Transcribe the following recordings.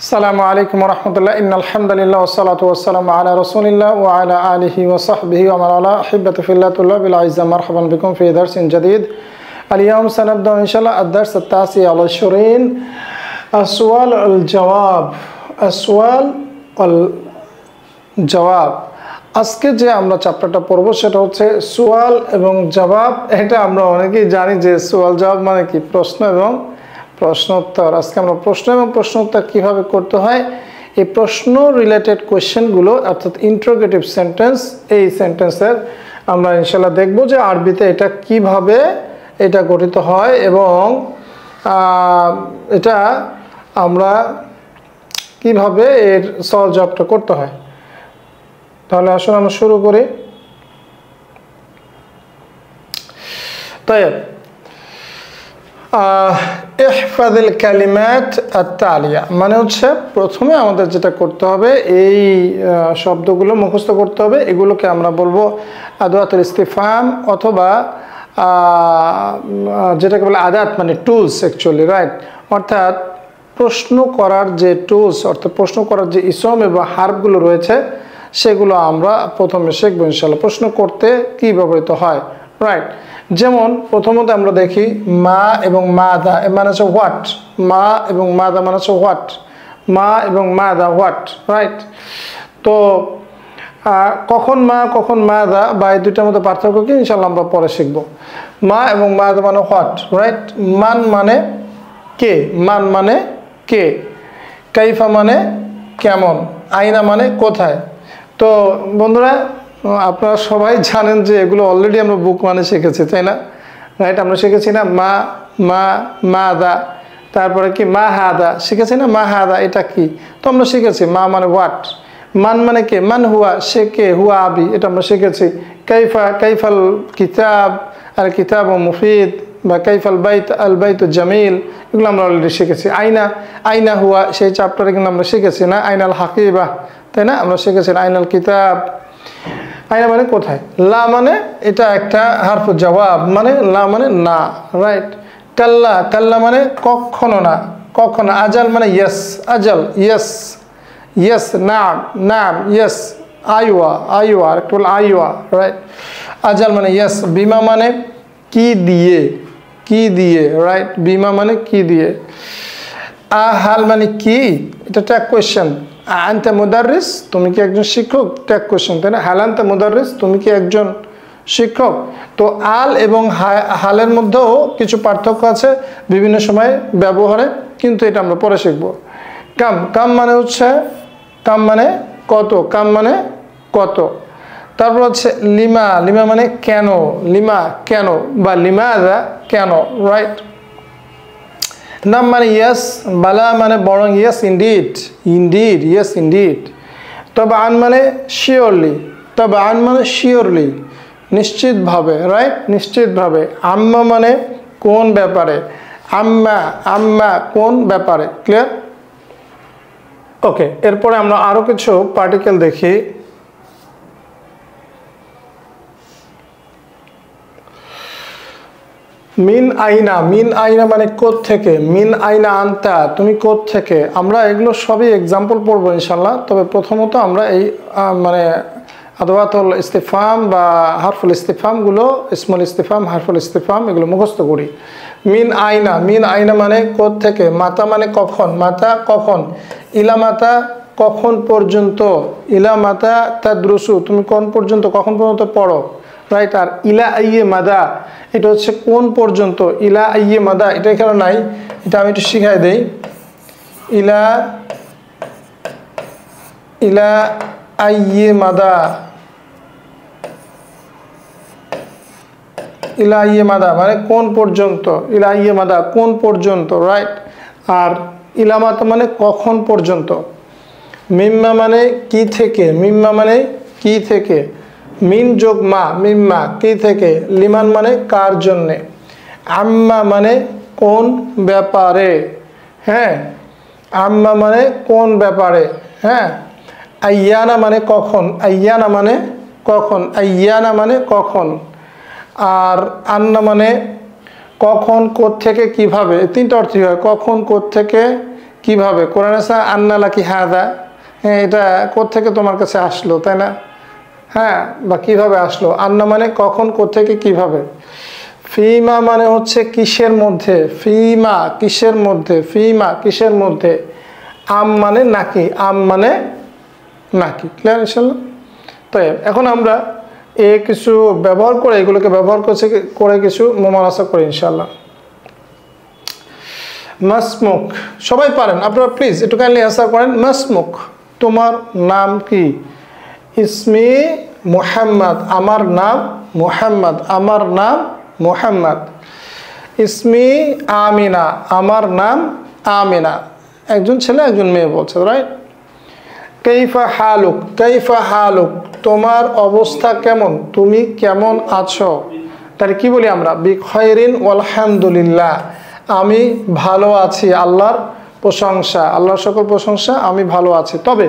আসসালামু আলাইকুম ওয়া রাহমাতুল্লাহ ইন্নাল হামদুলিল্লাহ ওয়াসসালাতু ওয়াসসালামু আলা রাসূলিল্লাহ ওয়া আলা আলিহি ওয়া সাহবিহি ওয়া মান ওয়ালা হিব্বাতু ফিল্লাহ তুল্লাবিল আইজ্জা মারহাবান বিকুম ফি দারসিন জাদীদ اليوم سنبدأ إن شاء الله الدرس التاسع والعشرين السؤال والجواب السؤال والجواب আজকে যে আমরা চ্যাপ্টারটা পড়ব সেটা হচ্ছে সুয়াল এবং জবাব। এটা আমরা অনেকেই জানি যে সুয়াল জবাব মানে কি, প্রশ্ন এবং প্রশ্ন উত্তর। আজকে আমরা প্রশ্ন এবং প্রশ্ন উত্তর কীভাবে করতে হয়, এই প্রশ্ন রিলেটেড কোয়েশ্চেনগুলো অর্থাৎ ইন্টারোগেটিভ সেন্টেন্স, এই সেন্টেন্সের আমরা ইনশাল্লাহ দেখব যে আরবিতে এটা কিভাবে এটা গঠিত হয় এবং এটা আমরা কিভাবে এর সহজ জবটা করতে হয়। তাহলে আসুন আমরা শুরু করি। طيب ইহফাযিল কালিমাত আত-তালিয়া মানে হচ্ছে প্রথমে আমাদের যেটা করতে হবে এই শব্দগুলো মুখস্থ করতে হবে। এগুলোকে আমরা বলবো আদাতুল ইস্তিফহাম অথবা যেটাকে বলে আদাত মানে টুলস অ্যাকচুয়ালি, রাইট। অর্থাৎ প্রশ্ন করার যে টুলস, অর্থাৎ প্রশ্ন করার যে ইসম এবং হার্বগুলো রয়েছে সেগুলো আমরা প্রথমে শিখবো ইনশাআল্লাহ। প্রশ্ন করতে কী ব্যবহৃত হয়, রাইট। যেমন প্রথমত আমরা দেখি মা এবং মাদা মানে হচ্ছে হোয়াট, মা এবং মাদা মানে হচ্ছে হোয়াট, মা এবং মাদা হোয়াট, রাইট। তো কখন মা কখন মাদা বা এই দুইটার মধ্যে পার্থক্য কি ইনশাআল্লাহ আমরা পরে শিখব। মা এবং মাদা মানে হোয়াট, রাইট। মান মানে কে, মান মানে কে, কাইফা মানে কেমন, আইনা মানে কোথায়। তো বন্ধুরা আপনারা সবাই জানেন যে এগুলো অলরেডি আমরা বুক মানে শিখেছি, তাই না, রাইট। আমরা শিখেছি না মা মা মাদা, তারপরে কি মা হাদা শিখেছি না, মা হাদা এটা কি, তো আমরা শিখেছি। মা মানে হোয়াট, মান মানে কে, মান হুয়া সে কে, হুয়া আবি এটা আমরা শিখেছি। কাইফা কাইফাল কিতাব আল কিতাব ও মুফিদ বা কাইফাল বাইত আল বাইত জামিল এগুলো আমরা অলরেডি শিখেছি। আইনা আইনা হুয়া সেই চ্যাপ্টারে কিন্তু আমরা শিখেছি না, আইনাল হাকিবা, তাই না, আমরা শিখেছি আইনাল কিতাব। আইনা মানে কোথায়, লা মানে এটা একটা হারফু জবাব মানে লা মানে না, রাইট। কাল্লা কাল্লা মানে কখনো না, কখনো। আজাল মানে ইয়েস, আজাল ইয়েস ইয়েস, নাম নাম ইয়েস, আইওয়া আইওয়া একটু আইওয়া, রাইট। আজাল মানে ইয়েস। বিমা মানে কি দিয়ে, কি দিয়ে, রাইট। বিমা মানে কি দিয়ে। আহাল মানে কি, এটা ট্যাগ কোয়েশ্চেন। আনতা মুদাররিস তুমি কি একজন শিক্ষক, ট্যাগ কোয়েশ্চেন, তাই না। হাল আনতা মুদাররিস তুমি কি একজন শিক্ষক। তো আল এবং হালের মধ্যেও কিছু পার্থক্য আছে বিভিন্ন সময় ব্যবহারে, কিন্তু এটা আমরা পরে শিখব। কাম কাম মানে হচ্ছে কাম মানে কত, কাম মানে কত। তারপর হচ্ছে লিমা লিমা মানে কেন, লিমা কেন বা লিমাযা কেন, রাইট। নাম মানে ইয়েস, বালা মানে বরং yes indeed, indeed yes indeed. তবে আন মানে শিওরলি, তবে আন মানে শিওরলি নিশ্চিতভাবে, রাইট, নিশ্চিতভাবে। আম্মা মানে কোন ব্যাপারে, আম্মা আম্মা কোন ব্যাপারে, ক্লিয়ার, ওকে। এরপরে আমরা আরও কিছু পার্টিকেল দেখি। মিন আইনা, মিন আইনা মানে কোথ থেকে, মিন আইনা আনতা তুমি কোথ থেকে। আমরা এগুলো সবই এক্সাম্পল পড়বো ইনশাল্লাহ। তবে প্রথমত আমরা এই মানে আদওয়াতুল ইস্তিফহাম বা হারফুল ইস্তিফহামগুলো, ইসমুল ইস্তিফহাম হারফুল ইস্তিফহাম এগুলো মুখস্থ করি। মিন আইনা, মিন আইনা মানে কোথ থেকে। মাতা মানে কখন, মাতা কখন। ইলা মাতা কখন পর্যন্ত, ইলা মাতা তাদরুসু তুমি কোন পর্যন্ত, কখন পর্যন্ত পড়ো, রাইট। আর ইলা আইয়ে মাদা এটা হচ্ছে কোন পর্যন্ত, ইলা আইয়ে মাদা এটা এখানে নাই, এটা আমি একটু শিখাই দেই। ইলা ইলা আইয়ে মাদা, ইলা আইয়ে মাদা মানে কোন পর্যন্ত, ইলা আইয়ে মাদা কোন পর্যন্ত, রাইট। আর ইলামাতা মানে কখন পর্যন্ত। মিম্মা মানে কি থেকে, মিম্মা মানে কি থেকে। মিন যোগ মা, মিম্মা কি থেকে। লিমান মানে কার জন্যে। আম্মা মানে কোন ব্যাপারে, হ্যাঁ, আম্মা মানে কোন ব্যাপারে, হ্যাঁ। আইয়ানা মানে কখন, আইয়ানা মানে কখন, আইয়ানা মানে কখন। আর আন্না মানে কখন কোত্থেকে কিভাবে, তিনটা অর্থই হয়, কখন কোত্থেকে কিভাবে? কোরআনে আছে আন্না লাকি হাদা, হ্যাঁ এটা কোত্থেকে তোমার কাছে আসলো, তাই না? হ্যাঁ, বা কিভাবে আসলো। আন্না মানে কখন, কোত্থেকে, কিভাবে। ফিমা মানে হচ্ছে কিসের মধ্যে, ফিমা কিসের মধ্যে, ফিমা কিসের মধ্যে। আম মানে নাকি, আম মানে নাকি। ক্লিয়ার ইনশাল্লাহ? তাই এখন আমরা কিছু ব্যবহার করে, এগুলোকে ব্যবহার করে কিছু মুমারাসা করি ইনশাল্লাহ। মাসমুক, সবাই পারেন আপনারা, প্লিজ একটু কাইন্ডলি অ্যান্সার করেন। মাসমুক, তোমার নাম কি? ইসমি মুহাম্মদ, আমার নাম মুহাম্মদ, আমার নাম মুহাম্মদ। ইসমি আমিনা, আমার নাম আমিনা। একজন ছেলে একজন মেয়ে বলছে, রাইট? কাইফা হালুক, কাইফা হালুক, তোমার অবস্থা কেমন, তুমি কেমন আছো। তাহলে কি বলি আমরা? বিখাইরিন আলহামদুলিল্লাহ, আমি ভালো আছি, আল্লাহর প্রশংসা, আল্লাহর সকল প্রশংসা, আমি ভালো আছি। তবে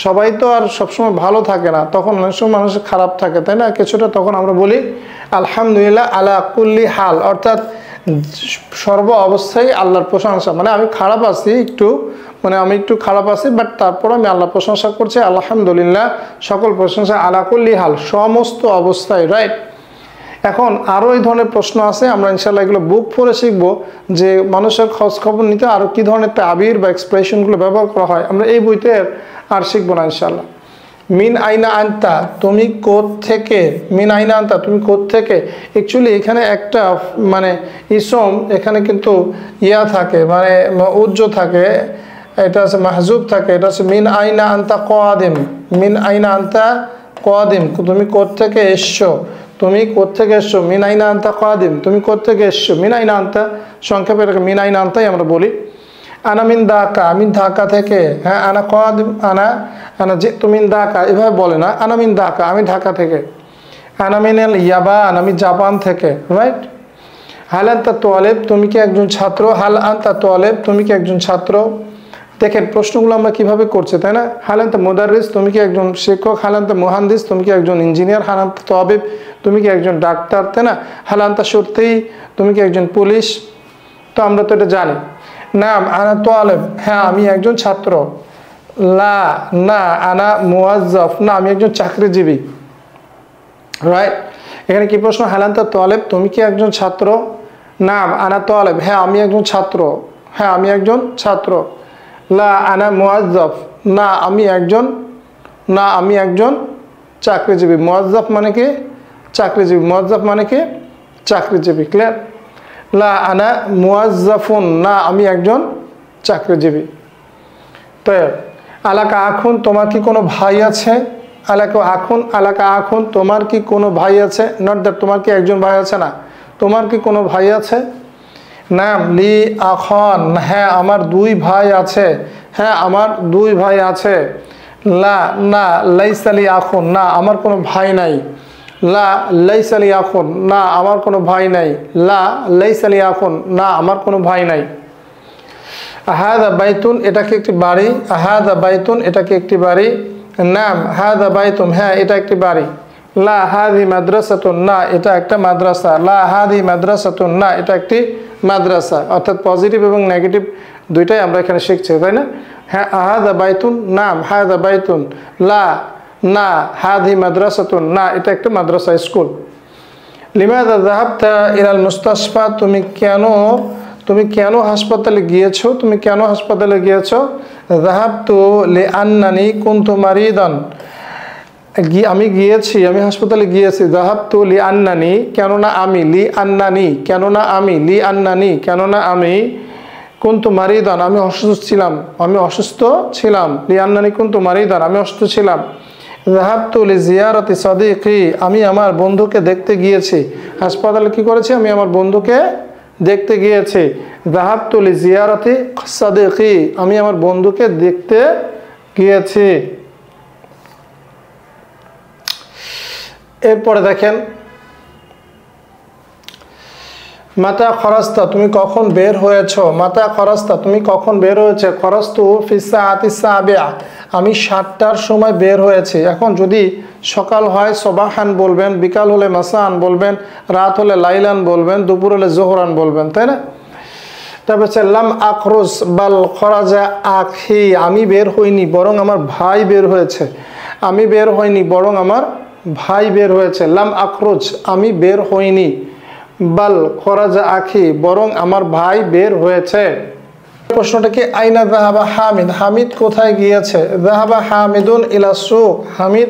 সবাই তো আর সবসময় ভালো থাকে না, তখন অনেক সময় মানুষের খারাপ থাকে, তাই না? কিছুটা তখন আমরা বলি আলহামদুলিল্লাহ আলা কুল্লি হাল, অর্থাৎ সর্ব অবস্থায় আল্লাহর প্রশংসা। মানে আমি খারাপ আছি একটু, মানে আমি একটু খারাপ আছি, বাট তারপর আমি আল্লাহর প্রশংসা করছি, আলহামদুলিল্লাহ সকল প্রশংসা, আলা কুল্লি হাল সমস্ত অবস্থায়, রাইট? এখন আরও এই ধরনের প্রশ্ন আছে, আমরা ইনশাল্লাহ এগুলো বুক পড়ে শিখবো যে মানুষের খোঁজ খবর নিতে আরও কী ধরনের তাবির বা এক্সপ্রেশনগুলো ব্যবহার করা হয়, আমরা এই বইতে আর শিখবো না ইনশাল্লাহ। মিন আইনা আনতা, তুমি কোত্থেকে, মিন আইনা আনতা, তুমি কোত্থেকে। অ্যাকচুয়ালি এখানে একটা মানে ইসম, এখানে কিন্তু ইয়া থাকে, মানে উজ্জ থাকে, এটা আছে মাহজুব থাকে, এটা আছে মিন আইনা আনতা কাদিম, মিন আইনা আনতা কাদিম, তুমি কোত্থেকে এসছো, তুমি কোত্থেকে এসছো। মিন আইনা আনতা কাদিম, তুমি কোত্থেকে এসছো। মিন আইনা আনতা সংক্ষেপে এটাকে মিন আইনা আনতাই আমরা বলি। আনা মিন ঢাকা, আমি ঢাকা থেকে, হ্যাঁ আনা কাদিম, আনা আনা যে তুমি ঢাকা, এভাবে বলে না, আনা মিন ঢাকা, আমি ঢাকা থেকে। আনা মিনাল ইয়াবান, আমি জাপান থেকে, রাইট? হাল আনতা তোয়ালেব, তুমি কি একজন ছাত্র। হাল আনতা তোয়ালেব, তুমি কি একজন ছাত্র। দেখেন প্রশ্নগুলো আমরা কিভাবে করছি, তাই না? হাল আনতা মুদাররিস, তুমি কি একজন শিক্ষক। হাল আনতা মুহান্দিস, তুমি কি একজন ইঞ্জিনিয়ার। হাল আনতা তাবিব, তুমি কি একজন ডাক্তার, তাই না? হাল আনতা শর্তি, তুমি কি একজন পুলিশ। তো আমরা তো এটা জানি। নাম আনা তোয়ালেব, হ্যাঁ আমি একজন ছাত্র। লা না আনা মুয়াজ্জাফ, না আমি একজন চাকরিজীবী, রাইট? এখানে কি প্রশ্ন? হাল আনতা তোয়ালেব, তুমি কি একজন ছাত্র। নাম আনা তোয়ালেব, হ্যাঁ আমি একজন ছাত্র, হ্যাঁ আমি একজন ছাত্র। লা আনা মুয়াজ্জাফ, না আমি একজন, না আমি একজন চাকরিজীবী। মুয়াজ্জাফ মানে কি? চাকরিজীবী। মুয়াজ্জাফ মানে কি? চাকরিজীবী। ক্লিয়ার? লা আনা মুয়াজ্জাফুন, না আমি একজন চাকরিজীবী। তো আলাকা আখুন, তোমার কি কোনো ভাই আছে। আলাকা আখুন, আলাকা আখুন, তোমার কি কোনো ভাই আছে। নট দ্যাট তোমার কি একজন ভাই আছে, না তোমার কি কোনো ভাই আছে। নাম লি আখন, হ্যাঁ আমার দুই ভাই আছে, হ্যাঁ আমার দুই ভাই আছে। লা না লাইসা লি আখুন, না আমার কোনো ভাই নাই। লা লাইসা লি আখুন, না আমার কোনো ভাই নাই। লা লাইসা লি আখুন, না আমার কোনো ভাই নাই। হাদা বাইতুন, এটা কি একটি বাড়ি। হাদা বাইতুন, এটা কি একটি বাড়ি। নাম হাদা বাইতুন, হ্যাঁ এটা একটি বাড়ি। লা হাদি মাদ্রাসাতুন, না এটা একটা মাদ্রাসা। লা হাদি মাদ্রাসাতুন, না এটা একটি মাদ্রাসা। অর্থাৎ পজিটিভ এবং নেগেটিভ দুইটাই আমরা এখানে শিখছি, তাই না? হ্যাঁ হাদা বাইতুন, নাম হাদা বাইতুন। লা না হাদি মাদ্রাসাতুন, না এটা একটা মাদ্রাসা, স্কুল। লিমাযা যাহাবতা ইলাল মুস্তাশফা, তুমি কেন হাসপাতালে গিয়েছো, তুমি কেন হাসপাতালে গিয়েছো। যাহাবতু লিআন্নানি কুনতু মারিদান, আমি গিয়েছি, আমি হাসপাতালে গিয়েছি। যাহাবতু লিআন্নানি, কেননা আমি। লিআন্নানি, কেননা আমি। লিআন্নানি, কেননা আমি। কুনতু মারিদান, আমি অসুস্থ ছিলাম, আমি অসুস্থ ছিলাম। লিআন্নানি কুনতু মারিদান, আমি অসুস্থ ছিলাম। যাহাবতু লিজিয়ারাতি সাদিকি, আমি আমার বন্ধুকে দেখতে গিয়েছি। হাসপাতালে কি করেছি? আমি আমার বন্ধুকে দেখতে গিয়েছি। যাহাবতু লিজিয়ারাতি সাদিকি, আমি আমার বন্ধুকে দেখতে গিয়েছি। এরপরে দেখেন মাতা খরাস্তা, তুমি কখন বের হয়েছো। মাতা খরাস্তা, তুমি কখন বের হয়েছে। খরাস্তু ফিস সাআতি সাবিআ, আমি 7টার সময় বের হয়েছি। এখন যদি সকাল হয় সবাহান বলবেন, বিকাল হলে মাসান বলবেন, রাত হলে লাইলান বলবেন, দুপুর হলে জোহরান বলবেন, তাই না? তো তারপর হচ্ছে লাম আখরুজ বাল খরাজা আখি, আমি বের হইনি বরং আমার ভাই বের হয়েছে। আমি বের হইনি বরং আমার ভাই বের হয়েছে। লাম আখরুজ আমি বের হইনি, বাল খরাজা আখি বরং আমার ভাই বের হয়েছে। প্রশ্নটা কি আইনা যাহাবা হামিদ, হামিদ কোথায় গিয়েছে? যাহাবা হামিদুন ইলা সুক, হামিদ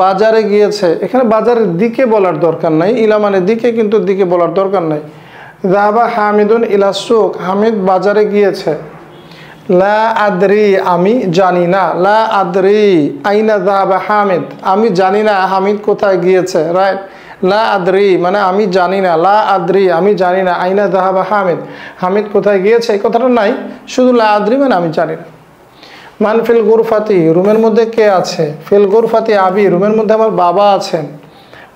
বাজারে গিয়েছে। এখানে বাজারের দিকে বলার দরকার নাই, ইলা মানে দিকে, কিন্তু দিকে বলার দরকার নাই। যাহাবা হামিদুন ইলা সুক, হামিদ বাজারে গিয়েছে। লা আদরি আমি জানি না, লা আদরি আইনা যাহাবা হামিদ, আমি জানি না হামিদ কোথায় গিয়েছে, রাইট। লা আদরি মানে আমি জানি না, লা আদরি আমি জানি না, আইনা যাহাবা হামিদ হামিদ কোথায় গিয়েছে এই কথাটা নাই, শুধু লা আদরি মানে আমি জানি না। মান ফিল গুরফাতি, রুমের মধ্যে কে আছে? ফিল গুরফাতি আবি, রুমের মধ্যে আমার বাবা আছেন।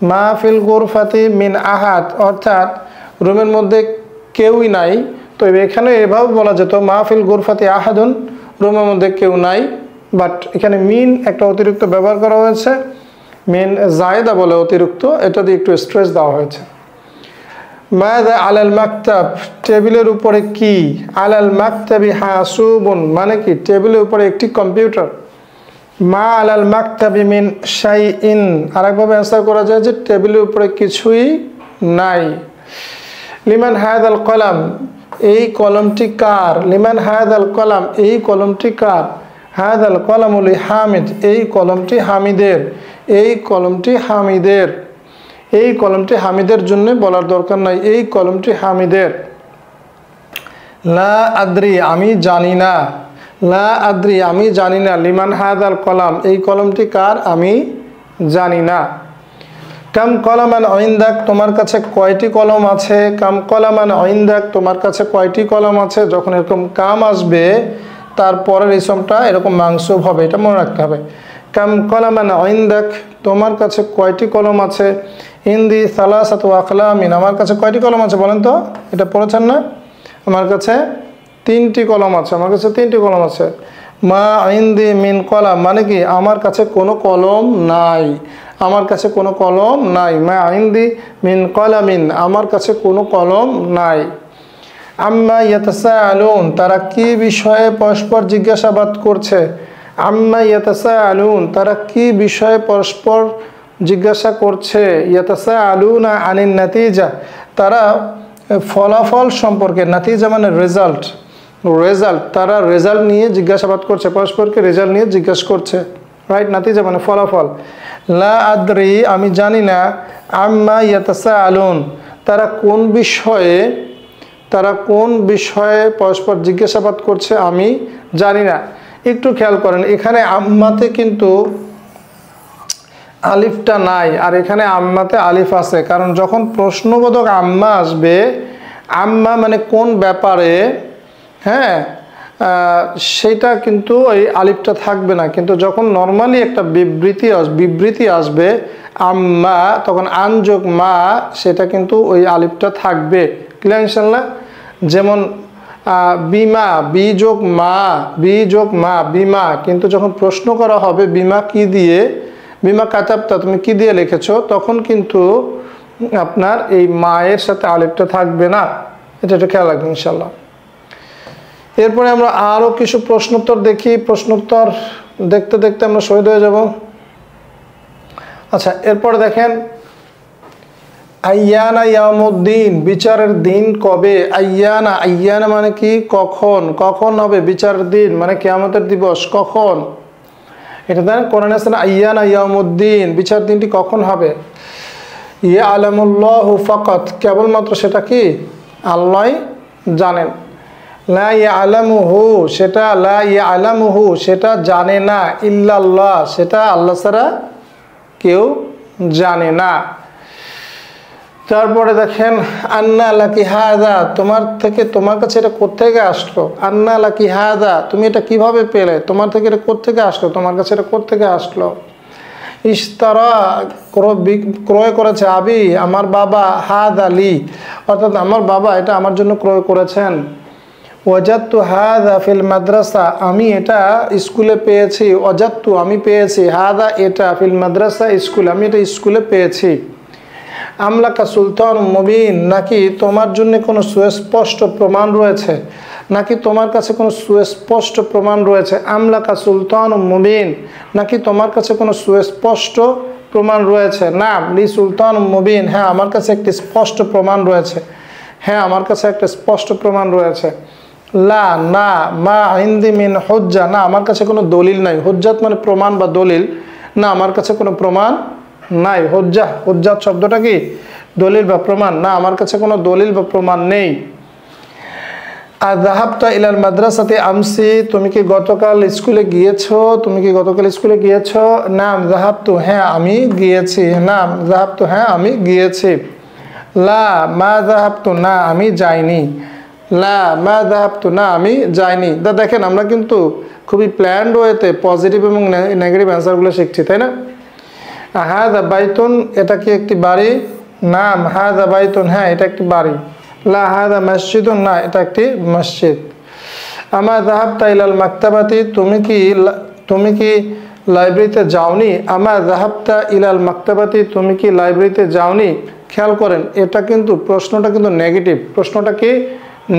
মা ফিল গুরফাতি মিন আহাদ, অর্থাৎ রুমের মধ্যে কেউই নাই। তো এখানে এভাবে বলা যেত মা ফিল গুরফাতি আহাদুন, রুমের মধ্যে কেউ নাই, বাট এখানে মিন একটা অতিরিক্ত ব্যবহার করা হয়েছে, মিন জায়দা বলে অতিরিক্ত, এটা দিয়ে একটু স্ট্রেস দেওয়া হয়েছে। মাযা আলাল মাকতাব, টেবিলের উপরে কি? আলাল মাকতাবি হাসুবুন মানে কি? টেবিলের উপরে একটি কম্পিউটার। মা আলাল মাকতাবি মিন শাইইন, আরেকভাবে অ্যান্সার করা যায় যে টেবিলের উপরে কিছুই নাই। লিমান হায়াদাল কলাম, এই কলমটি কার? লিমান হায়াদাল কলাম, এই কলমটি কার? হায়াদাল কলামুল হামিদ, এই কলমটি হামিদের। এই কলমটি হামিদের, এই কলমটি হামিদের জন্য বলার দরকার নাই, এই কলমটি হামিদের। লা আদ্রি আমি জানি না, লা আদ্রি আমি জানি না। লিমান হায়াদাল কলাম, এই কলমটি কার? আমি জানি না। কাম কলামান ইনদাক, তোমার কাছে কয়টি কলম আছে? কাম কলামান ইনদাক, তোমার কাছে কয়টি কলম আছে? যখন এরকম কাম আসবে তারপরের ইসমটা এরকম মাংসুব হবে, এটা মনে রাখতে হবে। কাম কলামান ইনদাক, তোমার কাছে কয়টি কলম আছে? ইন্দি সালাসাতু আকলামিন, আমার কাছে কয়টি কলম আছে বলেন তো? এটা পড়েছেন না? আমার কাছে 3টি কলম আছে, আমার কাছে 3টি কলম আছে। মা ইন্দি মিন কলাম মানে কি? আমার কাছে কোনো কলম নাই, আমার কাছে কোনো কলম নাই। মা ইন্দি মিন কলামিন, আমার কাছে কোনো কলম নাই। আম্মা ইয়াতাসাআলুন, তারা কি বিষয়ে পরস্পর জিজ্ঞাসাবাদ করছে? আম্মা ইয়াতাসাআলুন, তারা কি বিষয়ে পরস্পর জিজ্ঞাসা করছে? ইয়াতাসাআলুনা আনিন নাতিজা, তারা ফলাফল সম্পর্কে, নাতিজা মানে রেজাল্ট, রেজাল্ট, তারা রেজাল্ট নিয়ে জিজ্ঞাসাবাদ করছে, পরস্পরকে রেজাল্ট নিয়ে জিজ্ঞাসা করছে, রাইট। নাতিজা মানে ফলাফল। লা আদরি আমি জানি না। আম্মা ইয়াতাসাআলুন, তারা কোন বিষয়ে, তারা কোন বিষয়ে পরস্পর জিজ্ঞাসাবাদ করছে আমি জানি না। একটু খেয়াল করেন, এখানে আম্মাতে কিন্তু আলিফটা নাই, আর এখানে আম্মাতে আলিফ আছে, কারণ যখন প্রশ্নবোধক আম্মা আসবে, আম্মা মানে কোন ব্যাপারে, হ্যাঁ, সেটা কিন্তু ওই আলিফটা থাকবে না। কিন্তু যখন নর্মালি একটা বিবৃতি আসবে আম্মা, তখন আন যোগ মা, সেটা কিন্তু ওই আলিফটা থাকবে। ক্লিয়ার ইনশাল্লাহ? যেমন বিমা, বি যোগ মা, বি যোগ মা বিমা, কিন্তু যখন প্রশ্ন করা হবে বিমা কি দিয়ে, বিমা কাতাবতা তুমি কি দিয়ে লিখেছো, তখন কিন্তু আপনার এই মায়ের সাথে আলিফটা থাকবে না। এটা একটু খেয়াল রাখবেন ইনশাল্লাহ। এরপরে আমরা আরও কিছু প্রশ্নোত্তর দেখি, প্রশ্নোত্তর দেখতে দেখতে আমরা শহীদ হয়ে যাব। আচ্ছা, এরপরে দেখেন আইয়ানা ইয়ামুদ্দিন, বিচারের দিন কবে? আইয়ানা, আইয়ানা মানে কি? কখন, কখন হবে বিচারের দিন, মানে কিয়ামতের দিবস কখন। এটা দেন কোরআনে আছে না, আইয়ানা ইয়ামুদ্দিন, বিচার দিনটি কখন হবে। ইয়ালামুল্লাহু ফাকাত, কেবলমাত্র সেটা কি আল্লাহ জানেন। লা ইয়ালামুহু, সেটা লা ইয়ালামুহু, সেটা জানে না। ইল্লাল্লাহ, সেটা আল্লাহ ছাড়া কেউ জানে না। তারপরে দেখেন আন্না লাকি হাদা, তোমার কাছে এটা কোত্থেকে আসলো? আন্না লাকি হাদা, তুমি এটা কিভাবে পেলে? তোমার থেকে এটা কোত্থেকে আসলো? তোমার কাছে এটা কোত্থেকে আসলো? ইশতারা, ক্রয় করেছে। আবি, আমার বাবা। হাদা লি, অর্থাৎ আমার বাবা এটা আমার জন্য ক্রয় করেছেন। ওয়াজাদতু হাদা ফিল মাদ্রাসা, আমি এটা স্কুলে পেয়েছি। ওয়াজাদতু, আমি পেয়েছি। হাদা, এটা ফিল মাদ্রাসা, স্কুল, আমি এটা স্কুলে পেয়েছি। আমলাকা সুলতান মুবিন, নাকি তোমার জন্য কোনো সুস্পষ্ট প্রমাণ রয়েছে, নাকি তোমার কাছে কোনো সুস্পষ্ট প্রমাণ রয়েছে। আমলাকা সুলতান মুবিন, নাকি তোমার কাছে কোনো সুস্পষ্ট প্রমাণ রয়েছে। নাম লি সুলতান মুবিন, হ্যাঁ আমার কাছে একটি স্পষ্ট প্রমাণ রয়েছে, হ্যাঁ আমার কাছে একটা স্পষ্ট প্রমাণ রয়েছে। লা না মা ইনদি মিন হুজ্জা, না আমার কাছে কোনো দলিল নাই। হুজ্জাত মানে প্রমাণ বা দলিল, না আমার কাছে কোনো প্রমাণ নাই। হুজ্জাত শব্দটা কি দলিল বা প্রমাণ, না আমার কাছে কোনো দলিল বা প্রমাণ নেই। আর যাহাবতা ইলাল মাদ্রাসাতে আমসি, তুমি কি গতকাল স্কুলে গিয়েছো, তুমি কি গতকাল স্কুলে গিয়েছো। নাম যাহাবতু, হ্যাঁ আমি গিয়েছি। নাম যাহাবতু, হ্যাঁ আমি গিয়েছি। লা মা যাহাবতু, না আমি যাইনি। লা মা যাহাবতু, না আমি যাইনি। দেখেন আমরা কিন্তু খুবই প্ল্যান্ড ওয়েতে পজিটিভ এবং নেগেটিভ অ্যান্সারগুলো শিখছি, তাই না। হাযা বাইতুন, এটা কি একটি বাড়ি। নাম হাযা বাইতুন, হ্যাঁ এটা একটি বাড়ি। লা হাযা মসজিদুন, না এটা একটি মসজিদ। আমা যাহাবতা ইলাল মাকতাবাতি, তুমি কি লাইব্রেরিতে যাওনি। আমা যাহাবতা ইলাল মাকতাবাতি, তুমি কি লাইব্রেরিতে যাওনি। খেয়াল করেন এটা কিন্তু প্রশ্নটা কিন্তু নেগেটিভ, প্রশ্নটা কি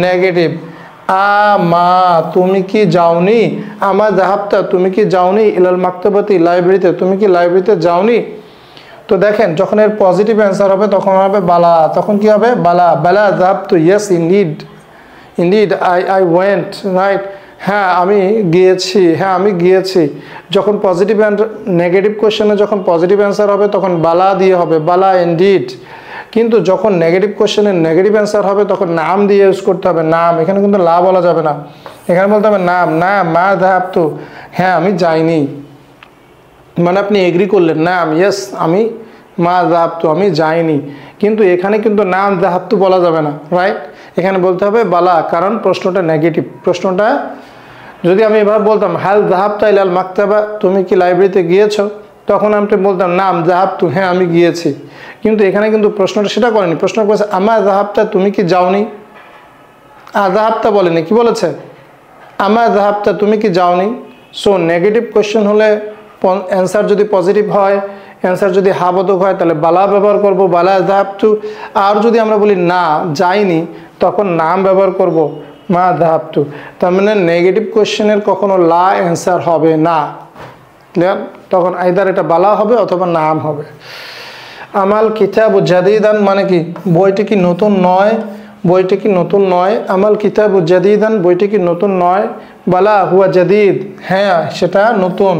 নেগেটিভ। আমা তুমি কি যাওনি, আমা যাহাবতা তুমি কি যাওনি, ইলাল মাকতাবাতি লাইব্রেরিতে, তুমি কি লাইব্রেরিতে যাওনি। তো দেখেন যখন এর পজিটিভ অ্যান্সার হবে তখন হবে বালা, তখন কি হবে বালা। বালা যাহাবতু, yes indeed I went, right হ্যাঁ আমি গিয়েছি, হ্যাঁ আমি গিয়েছি। যখন পজিটিভ নেগেটিভ কোয়েশ্চেনে যখন পজিটিভ অ্যান্সার হবে তখন বালা দিয়ে হবে, বালা ইনডিড। কিন্তু যখন নেগেটিভ কোয়েশ্চেনের নেগেটিভ অ্যান্সার হবে তখন নাম দিয়ে ইউজ করতে হবে, নাম। এখানে কিন্তু লা বলা যাবে না, এখানে বলতে হবে নাম। না মা যাহাবতু, হ্যাঁ আমি যাইনি, মানে আপনি এগ্রি করলেন নাম ইয়েস আমি, মা যাহাবতু আমি যাইনি। কিন্তু এখানে কিন্তু নাম যাহাবতু বলা যাবে না, রাইট। এখানে বলতে হবে বালা, কারণ প্রশ্নটা নেগেটিভ। প্রশ্নটা যদি আমি এভাবে বলতাম হাল যাহাবতা ইলাল মাকতাবা, তুমি কি লাইব্রেরিতে গিয়েছো, তখন আমি বলতাম নাম যাহাবতু, হ্যাঁ আমি গিয়েছি। কিন্তু এখানে কিন্তু প্রশ্নটা সেটা করেনি, প্রশ্ন করেছে আমা যাহাবতা, তুমি কি যাওনি। যাহাবতা বলেনি, কি বলেছে আমা যাহাবতা, তুমি কি যাওনি। সো নেগেটিভ কোয়েশ্চেন হলে অ্যান্সার যদি পজিটিভ হয়, অ্যান্সার যদি হাবোধক হয় তাহলে বালা ব্যবহার করব, বালা যাহাবতু। আর যদি আমরা বলি না যাইনি তখন নাম ব্যবহার করব, মা যাহাবতু। তার মানে নেগেটিভ কোয়েশ্চেনের কখনো লা অ্যান্সার হবে না, ক্লিয়ার। তখন আইদার এটা বালা হবে অথবা নাম হবে। আমাল কিতাবু জাদিদান মানে কি বইটি কি নতুন নয়, বইটি কি নতুন নয়। আমাল কিতাবু জাদিদান, বইটি কি নতুন নয়। বালা হুয়া জাদিদ, হ্যাঁ সেটা নতুন।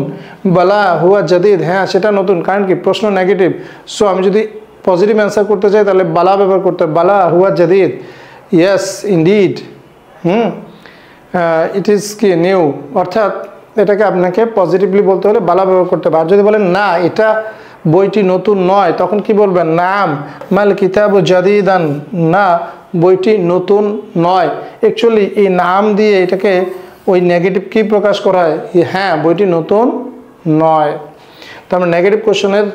বালা হুয়া জাদিদ, হ্যাঁ সেটা নতুন। কারণ কি প্রশ্ন নেগেটিভ, সো আমি যদি পজিটিভ অ্যান্সার করতে চাই তাহলে বালা ব্যবহার করতে হবে, বালা হুয়া Jadid, yes indeed. It is কি নিউ, অর্থাৎ এটাকে আপনাকে পজিটিভলি বলতে হলে বালা ব্যবহার করতে হবে। আর যদি বলেন না এটা বইটি নতুন নয় তখন কি বলবেন নাম মাল কিতাবু জাদিদান, না বইটি নতুন নয়। অ্যাকচুয়ালি এই নাম দিয়ে এটাকে ওই নেগেটিভ কি প্রকাশ করা হয়, হ্যাঁ বইটি নতুন নয়। তার মানে নেগেটিভ কোশ্চেনের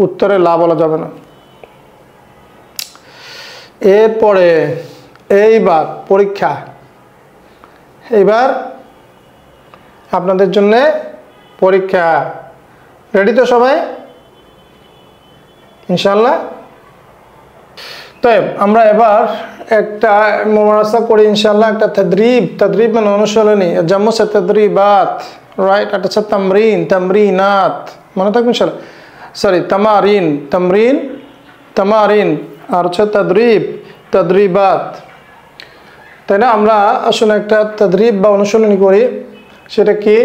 উত্তরে লা বলা যাবে না। এরপরে এইবার পরীক্ষা, এইবার আপনাদের জন্য পরীক্ষা। রেডি তো সবাই ইনশাআল্লাহ। তো আমরা এবার একটা মুমারাসা করি ইনশাআল্লাহ, একটা তদরিব মানে অনুশীলনী, জাম্মু সে তদরিবাত, রাইট। এটা হচ্ছে তামরিন, তামরিনাত, মনে থাকবে ইনশাআল্লাহ। সরি তামারিন, আর হচ্ছে তদরিব, তদরিবাত, তাই না। আমরা আসলে একটা তদরিব বা অনুশীলনী করি, সেটা কি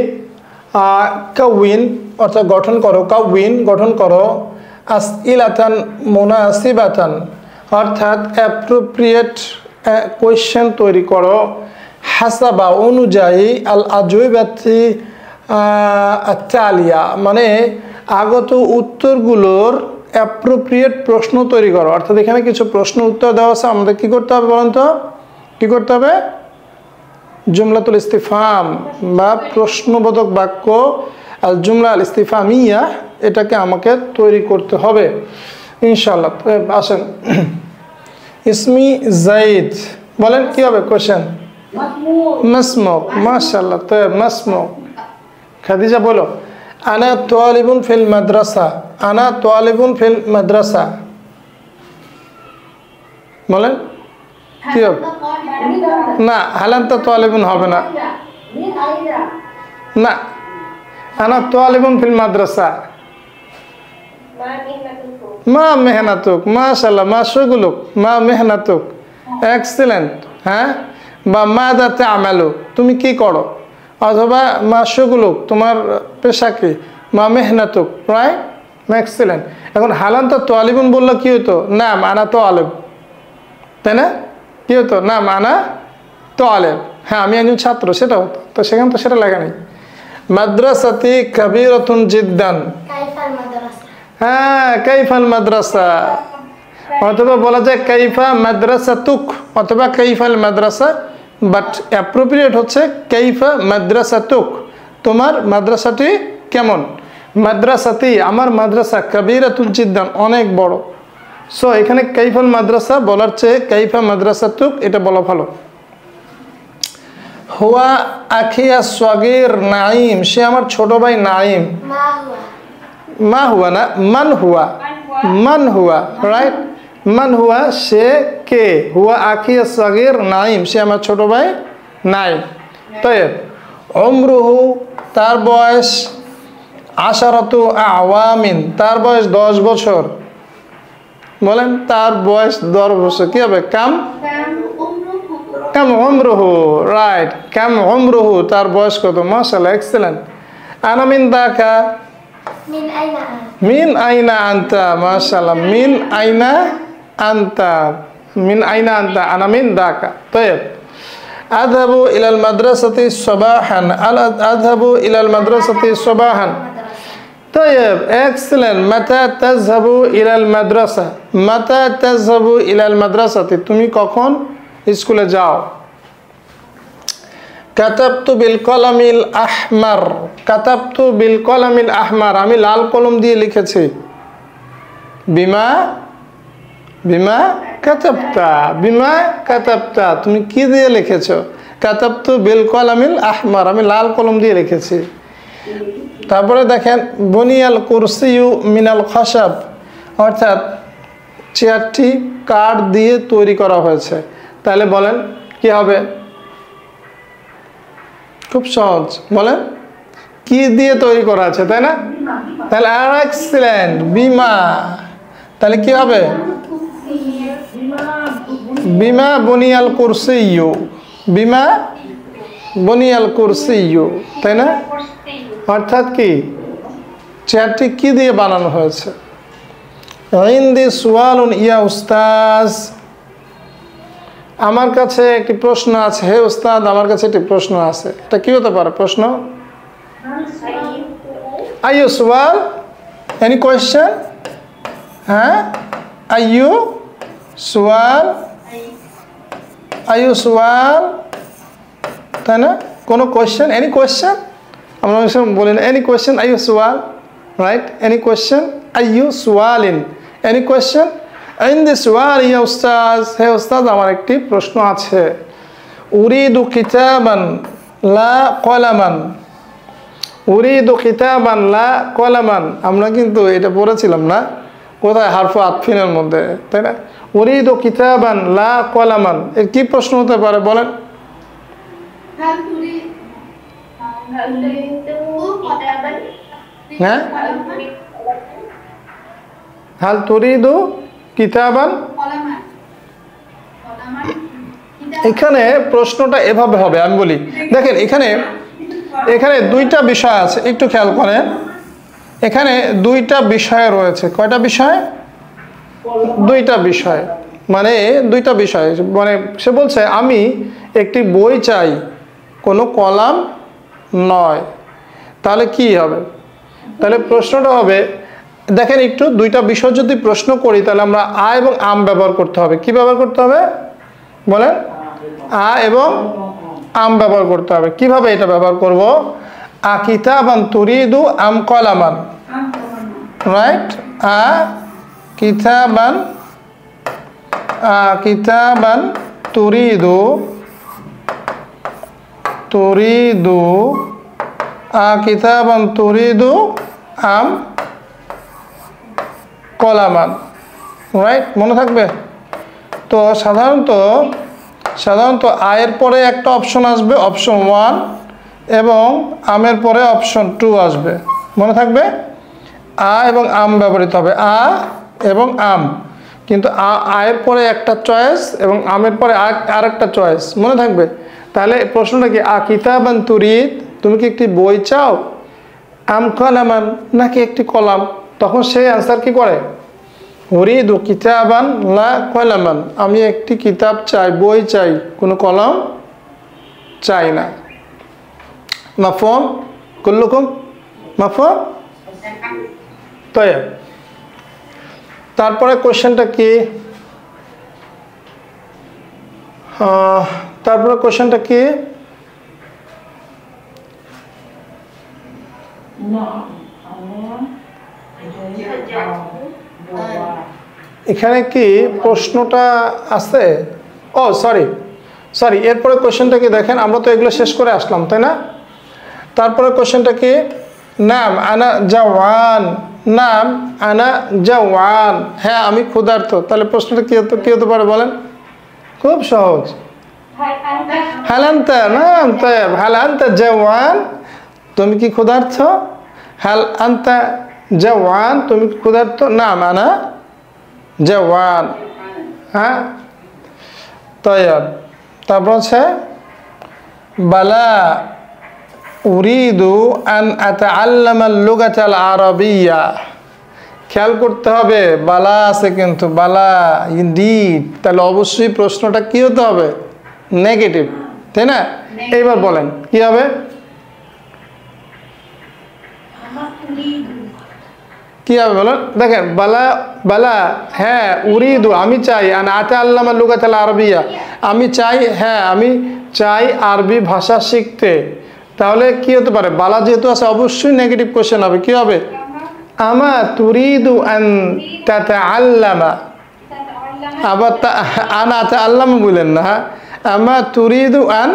কাউইন অর্থাৎ গঠন করো, কাউইন গঠন করো, আসইলাতান মুনাসিবাতান অর্থাৎ অ্যাপ্রোপ্রিয়েট কোয়েশ্চেন তৈরি করো, হাসাবা অনুযায়ী, আল আজওয়াবাতি আতালিয়া মানে আগত উত্তরগুলোর অ্যাপ্রোপ্রিয়েট প্রশ্ন তৈরি করো। অর্থাৎ এখানে কিছু প্রশ্ন উত্তর দেওয়া আছে, আমাদের কি করতে হবে বলেন তো, কি করতে হবে, জুমলাতুল ইস্তিফহাম বা প্রশ্নবোধক বাক্য, আল জুমলা আল ইস্তিফহামিয়া, এটাকে আমাকে তৈরি করতে হবে ইনশাআল্লাহ। আসেন, ইসমি জাইদ, বলেন কি হবে কোশ্চেন, মাসমুক, মাশাআল্লাহ। তো মাসমুক, খাদিজা বলো আনা তালিবুন ফিল মাদ্রাসা, আনা তালিবুন ফিল মাদ্রাসা, বলেন কি হবে? না, হালান্তা তোয়ালিবুন হবে না। না, আনা তোয়ালিবুন ফিল মাদ্রাসা। মা মেহনাতুক, মাশাআল্লাহ, মা শুগুলুক, মা মেহনাতুক, এক্সিলেন্ট। হ্যাঁ, বা মাদা তা'মালু, তুমি কি করো, অথবা মা শুগুলুক, তোমার পেশা কি, মা মেহনাতুক, রাইট, এক্সিলেন্ট। এখন হালান্তা তোয়ালিবুন বললে কি হতো? না আনা তোয়ালিব, তাই না? কি হতো? না আনা তোয়ালিব। হ্যাঁ, আমি একজন ছাত্র, সেটা হতো। তো সেখানে তো সেটা লেখা নেই। মাদ্রাসাতি কাবীরাতুন জিদ্দান। হ্যাঁ, কাইফাল মাদ্রাসা, অথবা বলা যায় কাইফা মাদ্রাসাতুক, অথবা কাইফাল মাদ্রাসা, বাট অ্যাপ্রোপ্রিয়েট হচ্ছে কাইফা মাদ্রাসাতুক, তোমার মাদ্রাসাটি কেমন। মাদ্রাসাতি, আমার মাদ্রাসা, কাবীরাতুন জিদ্দান, অনেক বড়। সো এখানে কাইফাল মাদ্রাসা বলার চেয়ে কাইফা মাদ্রাসাতুক এটা বলা ভালো। হুয়া আখিয়া সগীর নাঈম, সে আমার ছোট ভাই নাঈম। মা হুয়া না, মান হুয়া, মান হুয়া, রাইট, মান হুয়া, সে কে, হুয়া আখিয়া সগীর নাঈম, সে আমার ছোট ভাই নাঈম। তাইব, উমরুহু, তার বয়স, আশারাতু আওয়ামিন, তার বয়স 10 বছর। বলেন তার বয়স 10 বছর, কি হবে? কাম কাম উমরুহু, রাইট, কাম উমরুহু, তার বয়স কত? মাশাআল্লাহ, এক্সেলেন্ট। আনা মিন দাকা, মিন আইনা আনতা, মাশাআল্লাহ, মিন আইনা আনতা, মিন আইনা আনতা, আনা মিন দাকা। তাইব, আযহাবু ইলাল মাদ্রাসাতি সাবাহান, আযহাবু ইলাল মাদ্রাসাতি সাবাহান। তাইব, এক্সেলেন্ট। মাতা তাযহাবু ইলাল মাদ্রাসা, মাতা তাযহাবু ইলাল মাদ্রাসাতি, তুমি কখন স্কুলে যাও। কাতাবতু বিল কলামিল আহমার, কাতাবতু বিল কলামিল আহমার, আমি লাল কলম দিয়ে লিখেছি। বিমা, বিমা কাতাবতা, বিমা কাতাবতা, তুমি কি দিয়ে লিখেছো? কাতাবতু বিল কলামিল আহমার, আমি লাল কলম দিয়ে লিখেছি। তারপরে দেখেন, বুনিয়াল কুরসিয়ু মিনাল খাশাব, অর্থাৎ চেয়ারটি কাঠ দিয়ে তৈরি করা হয়েছে। তাহলে বলেন কি হবে? খুব সহজ, বলেন কি দিয়ে তৈরি করা আছে, তাই না? তাহলে আর এক্সিলেন্ট, বিমা। তাহলে কি হবে? বিমা বুনিয়াল কুরসিয়ু, বিমা বুনিয়াল কুরসিয়ু, তাই না? অর্থাৎ কি, চেয়ারটি কি দিয়ে বানানো হয়েছে? ইনদি সুয়ালুন ইয়া উস্তাজ, আমার কাছে একটি প্রশ্ন আছে, হে উস্তাদ, আমার কাছে একটি প্রশ্ন আছে। এটা কি হতে পারে প্রশ্ন? আইয়ু সুয়াল, এনি কোয়েশ্চেন? হ্যাঁ, আইয়ু সুয়াল, আইয়ু সুয়াল, তাই না? কোনো কোয়েশ্চেন, এনি কোয়েশ্চেন, আমরা বলি না এনি কোয়েশ্চেন, আইয়ু সুয়াল, রাইট, এনি কোয়েশ্চেন, আইয়ু সুয়ালিন, এনি কোয়েশ্চেন। ইনদি সুয়াল ইয়া উস্তাজ, হে উস্তাদ, আমার একটি প্রশ্ন আছে। উরিদু কিতাবান লা কলামান, উরিদু কিতাবান লা কলামান, আমরা কিন্তু এটা পড়েছিলাম না কোথায়? হারফ আতফিনের মধ্যে, তাই না? উরিদু কিতাবান লা কলামান, এর কি প্রশ্ন হতে পারে বলেন? হ্যাঁ, হাল তুরিদু কিতাবান, এখানে প্রশ্নটা এভাবে হবে, আমি বলি। দেখেন এখানে এখানে দুইটা বিষয় আছে, একটু খেয়াল করেন। এখানে দুইটা বিষয় রয়েছে। কয়টা বিষয়? দুইটা বিষয়, মানে দুইটা বিষয়, মানে সে বলছে আমি একটি বই চাই, কোনো কলাম নয়। তাহলে কি হবে? তাহলে প্রশ্নটা হবে, দেখেন একটু, দুইটা বিষয় যদি প্রশ্ন করি তাহলে আমরা আ এবং আম ব্যবহার করতে হবে। কি ব্যবহার করতে হবে বলেন? আ এবং আম ব্যবহার করতে হবে। কিভাবে এটা ব্যবহার করব? আ কিতাবান তুরিদু আম কলামান, রাইট? আ কিতাবান, আ কিতাবান তুরিদু, তুরিদু, আ কিতাবান তুরিদু আম কলামান, রাইট? মনে থাকবে? তো সাধারণত আয়ের পরে একটা অপশন আসবে, অপশন 1, এবং আমের পরে অপশন 2 আসবে, মনে থাকবে। আ এবং আম ব্যবহৃত হবে, আ এবং আম, কিন্তু আয়ের পরে একটা চয়েস এবং আমের পরে আর একটা চয়েস, মনে থাকবে। তাহলে প্রশ্নটা কি, আ কিতাবান তুরিদ, তুমি কি একটি বই চাও, আম কলামান, নাকি একটি কলাম? তখন সেই আনসার কি করে, উরিদু কিতাবান লা কলামান, আমি একটি কিতাব চাই, বই চাই, কোনো কলম চাই না। মাফহুম কুল্লুকুম? মাফহুম? তাইব। তারপরে কোশ্চেনটা কি, এখানে কি প্রশ্নটা আছে? ও সরি, এরপরে কোশ্চেনটা কি দেখেন, আমরা তো এগুলো শেষ করে আসলাম, তাই না? তারপরে কোশ্চেনটা কি, নাম আনা জাওয়ান, নাম আনা জাওয়ান, হ্যাঁ আমি ক্ষুধার্ত। তাহলে প্রশ্নটা কি হতে পারে বলেন? খুব সহজ, হাল আনতা, নাম তাইব, হাল আনতা জাওয়ান, তুমি কি ক্ষুধার্ত? হাল আনতা জাওয়ান, তুমি কি ক্ষুধার্ত? নাম আনা জাওয়ান। হ্যাঁ, তাইব। তারপর হচ্ছে বালা উরিদু আন আতাআল্লামা আল-লুগাতাল আরাবিয়্যা, খেয়াল করতে হবে, বালা আছে কিন্তু, বালা ইনডিড, তাহলে অবশ্যই প্রশ্নটা কি হতে হবে, নেগেটিভ, তাই না? এইবার বলেন কি হবে, কি হবে বলেন? দেখেন, বালা হ্যাঁ, উরিদু আমি চাই, আন আতাআল্লামা আল-লুগাতাল আরাবিয়্যা, আমি চাই, হ্যাঁ আমি চাই আরবি ভাষা শিখতে। তাহলে কি হতে পারে, বালা যেহেতু আছে অবশ্যই নেগেটিভ কোশ্চেন হবে, কি হবে, আমা তুরিদু আন তাতাআল্লামা, আবার আনা তাআল্লামা বলেন না, হ্যাঁ, আমা তুরিদু আন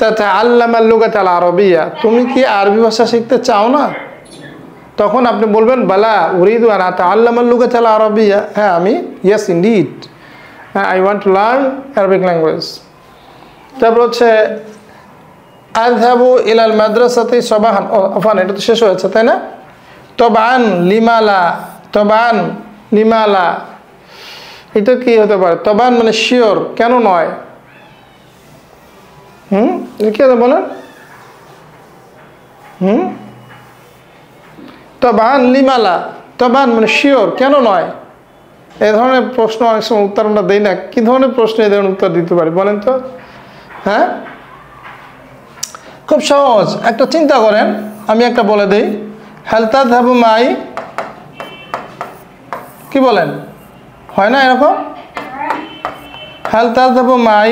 তাতাআল্লামা আল-লুগাতাল আরাবিয়্যা, তুমি কি আরবি ভাষা শিখতে চাও না? তখন আপনি বলবেন বালা উরিদু আন আতাআল্লামা আল-লুগাতাল আরাবিয়্যা, হ্যাঁ আমি, yes indeed, I want to learn Arabic language. তারপর হচ্ছে আযহাবু ইলাল মাদ্রাসাতি সাবাহান, আফান এটা তো শেষ হয়েছে, তাই না? তবান লিমালা, এটা কি হতে পারে, তবান মানে শিওর, কেন নয়? কি হতে বলেন, তবান লিমালা, তবান মানে শিওর, কেন নয়? এই ধরনের প্রশ্ন অনেক সময় উত্তর আমরা দিই না, কি ধরনের প্রশ্ন এই ধরনের উত্তর দিতে পারি বলেন তো? হ্যাঁ, খুব সহজ, একটা চিন্তা করেন, আমি একটা বলে দিই, হাল তাযহাবু মাই, কি বলেন, হয় না এরকম? হাল তাযহাবু মাই,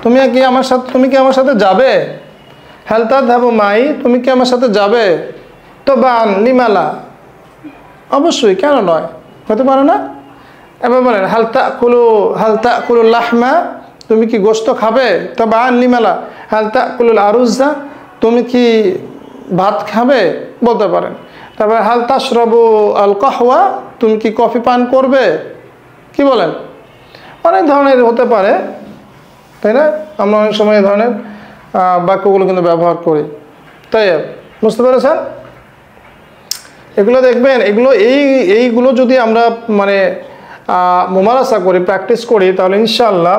তুমি কি আমার সাথে যাবে? হাল তাযহাবু মাই, তুমি কি আমার সাথে যাবে? তবান লিমালা, অবশ্যই, কেন নয়, হতে পারে না? এবার বলেন হাল তাকুলুল লাহমা, তুমি কি গোশত খাবে? তবান লিমালা, হাল তাকুলুল আরুজা, তুমি কি ভাত খাবে? বলতে পারেন। তারপরে হাল তাশরাবু আল কাহওয়া, তুমি কি কফি পান করবে? কি বলেন? অনেক ধরনের হতে পারে, তাই না? আমরা অনেক সময় এই ধরনের বাক্যগুলো কিন্তু ব্যবহার করি। তাই বুঝতে পেরেছেন? এগুলো দেখবেন, এইগুলো যদি আমরা মানে মুমারাসা করি, প্র্যাকটিস করি, তাহলে ইনশাআল্লাহ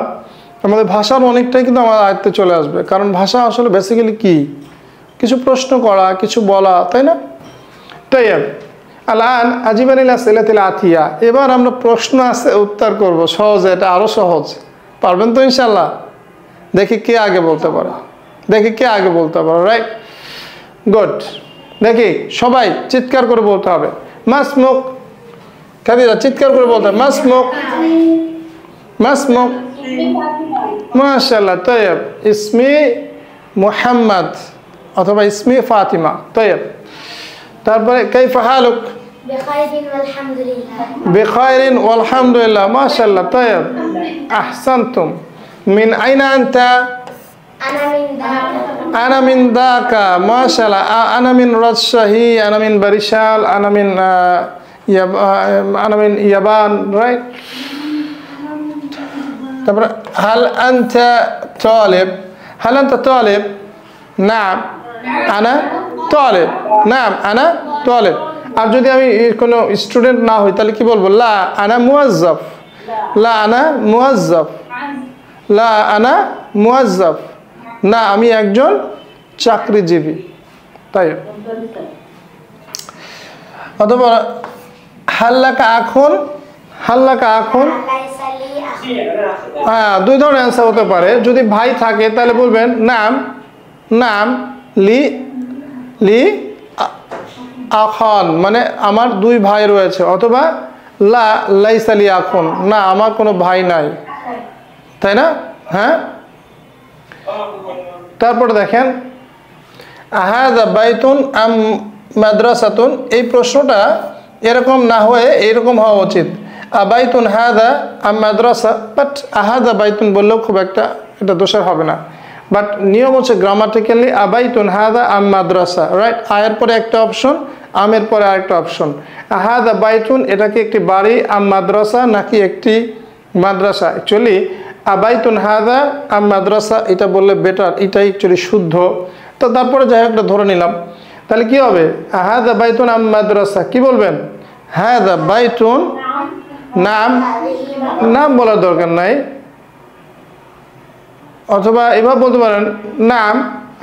আমাদের ভাষার অনেকটাই কিন্তু আমার আয়ত্তে চলে আসবে। কারণ ভাষা আসলে বেসিক্যালি কি, কিছু প্রশ্ন করা, কিছু বলা, তাই না? তাই আলান আজিবানিল আসিলাতিল আতিয়া, এবার আমরা প্রশ্ন আছে উত্তর করব, সহজে, এটা আরো সহজ, পারবেন তো ইনশাআল্লাহ? দেখি কে আগে বলতে পারে, রাইট, গুড। দেখি সবাই চিৎকার করে বলতে হবে, মাসমুক, কাদিরা চিৎকার করে বলতে হবে, মাসমুক, মাশাআল্লাহ, তাইব, ইসমি মুহাম্মদ অথবা ইসমি ফাতিমা, তাইব। তারপরে কাইফা হালুক? বিখাইরিন ওয়াল হামদুলিল্লাহ, মাশাআল্লাহ, তাইব, আহসানতুম। মিন আইনা আনতা? আনা মিন দাকা, মাশাআল্লাহ, আনা মিন রাজশাহী, আনা মিন বরিশাল, আনা মিন ইয়াবান, রাইট। তারপরে হাল আনতা তালিব, হাল আনতা তালিব, নাম আনা তালিব, নাম আনা তালিব। আর যদি আমি কোনো স্টুডেন্ট না হই তাহলে কি বলবো? লা আনা মুয়াজ্জাফ, লা আনা মুয়াজ্জাফ, লা আনা মুয়াজ্জাফ, না আমি একজন চাকরিজীবী। তাই অথবা হাল্লাকা আখুন, হাল্লাকা আখুন, হ্যাঁ দুই ধরনের অ্যান্সার হতে পারে। যদি ভাই থাকে তাহলে বলবেন নাম, নাম লি, লি আখান, মানে আমার দুই ভাই রয়েছে। অথবা লা লাইসা লি আখুন, না আমার কোনো ভাই নাই, তাই না? হ্যাঁ, তারপরে দেখেন আহাদা বাইতুন আম মাদ্রাসাতুন, এই প্রশ্নটা এরকম না হয়ে এইরকম হওয়া উচিত, আবাইতুন হাদা আম মাদ্রাসা, বাট আহাদা বাইতুন বললেও খুব একটা এটা দোষের হবে না। বাট নিয়ম হচ্ছে গ্রামাটিক্যালি আবাইতুন হাদা আম মাদ্রাসা, রাইট? আয়ের পরে একটা অপশন, আমের পরে আরেকটা অপশন। আহাদা বাইতুন এটা কি একটি বাড়ি, আম মাদ্রাসা নাকি একটি মাদ্রাসা? অ্যাকচুয়ালি আবাইতুন হাদা আম মাদ্রাসা এটা বললে বেটার, এটাই অ্যাকচুয়ালি শুদ্ধ। তো তারপরে যাই হোক ধরে নিলাম, তাহলে কি হবে? হাদা বাইতুন আম মাদ্রাসা, কি বলবেন? হাদা বাইতুন, নাম, নাম বলার দরকার নাই, অথবা এবার বলতে পারেন নাম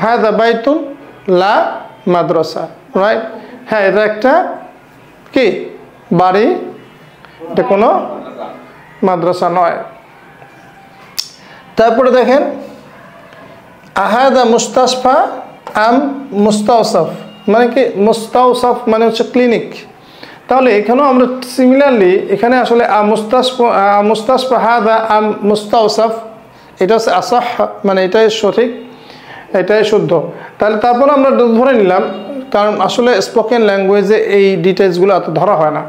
হাদা বাইতুন লা মাদ্রাসা, রাইট? হ্যাঁ এটা একটা কি বাড়ি, এটা কোনো মাদ্রাসা নয়। তারপরে দেখেন আহাদা মুস্তাশফা আম মুস্তাওসাফ, মানে কি? মুস্তাওসাফ মানে হচ্ছে ক্লিনিক। তাহলে এখানেও আমরা সিমিলারলি এখানে আসলে মুস্তাশফা হাদা আম মুস্তাওসাফ, এটা হচ্ছে আসাহ, মানে এটাই সঠিক, এটাই শুদ্ধ। তাহলে তারপর আমরা ধরে নিলাম, কারণ আসলে স্পোকেন ল্যাঙ্গুয়েজে এই ডিটেলসগুলো এত ধরা হয় না।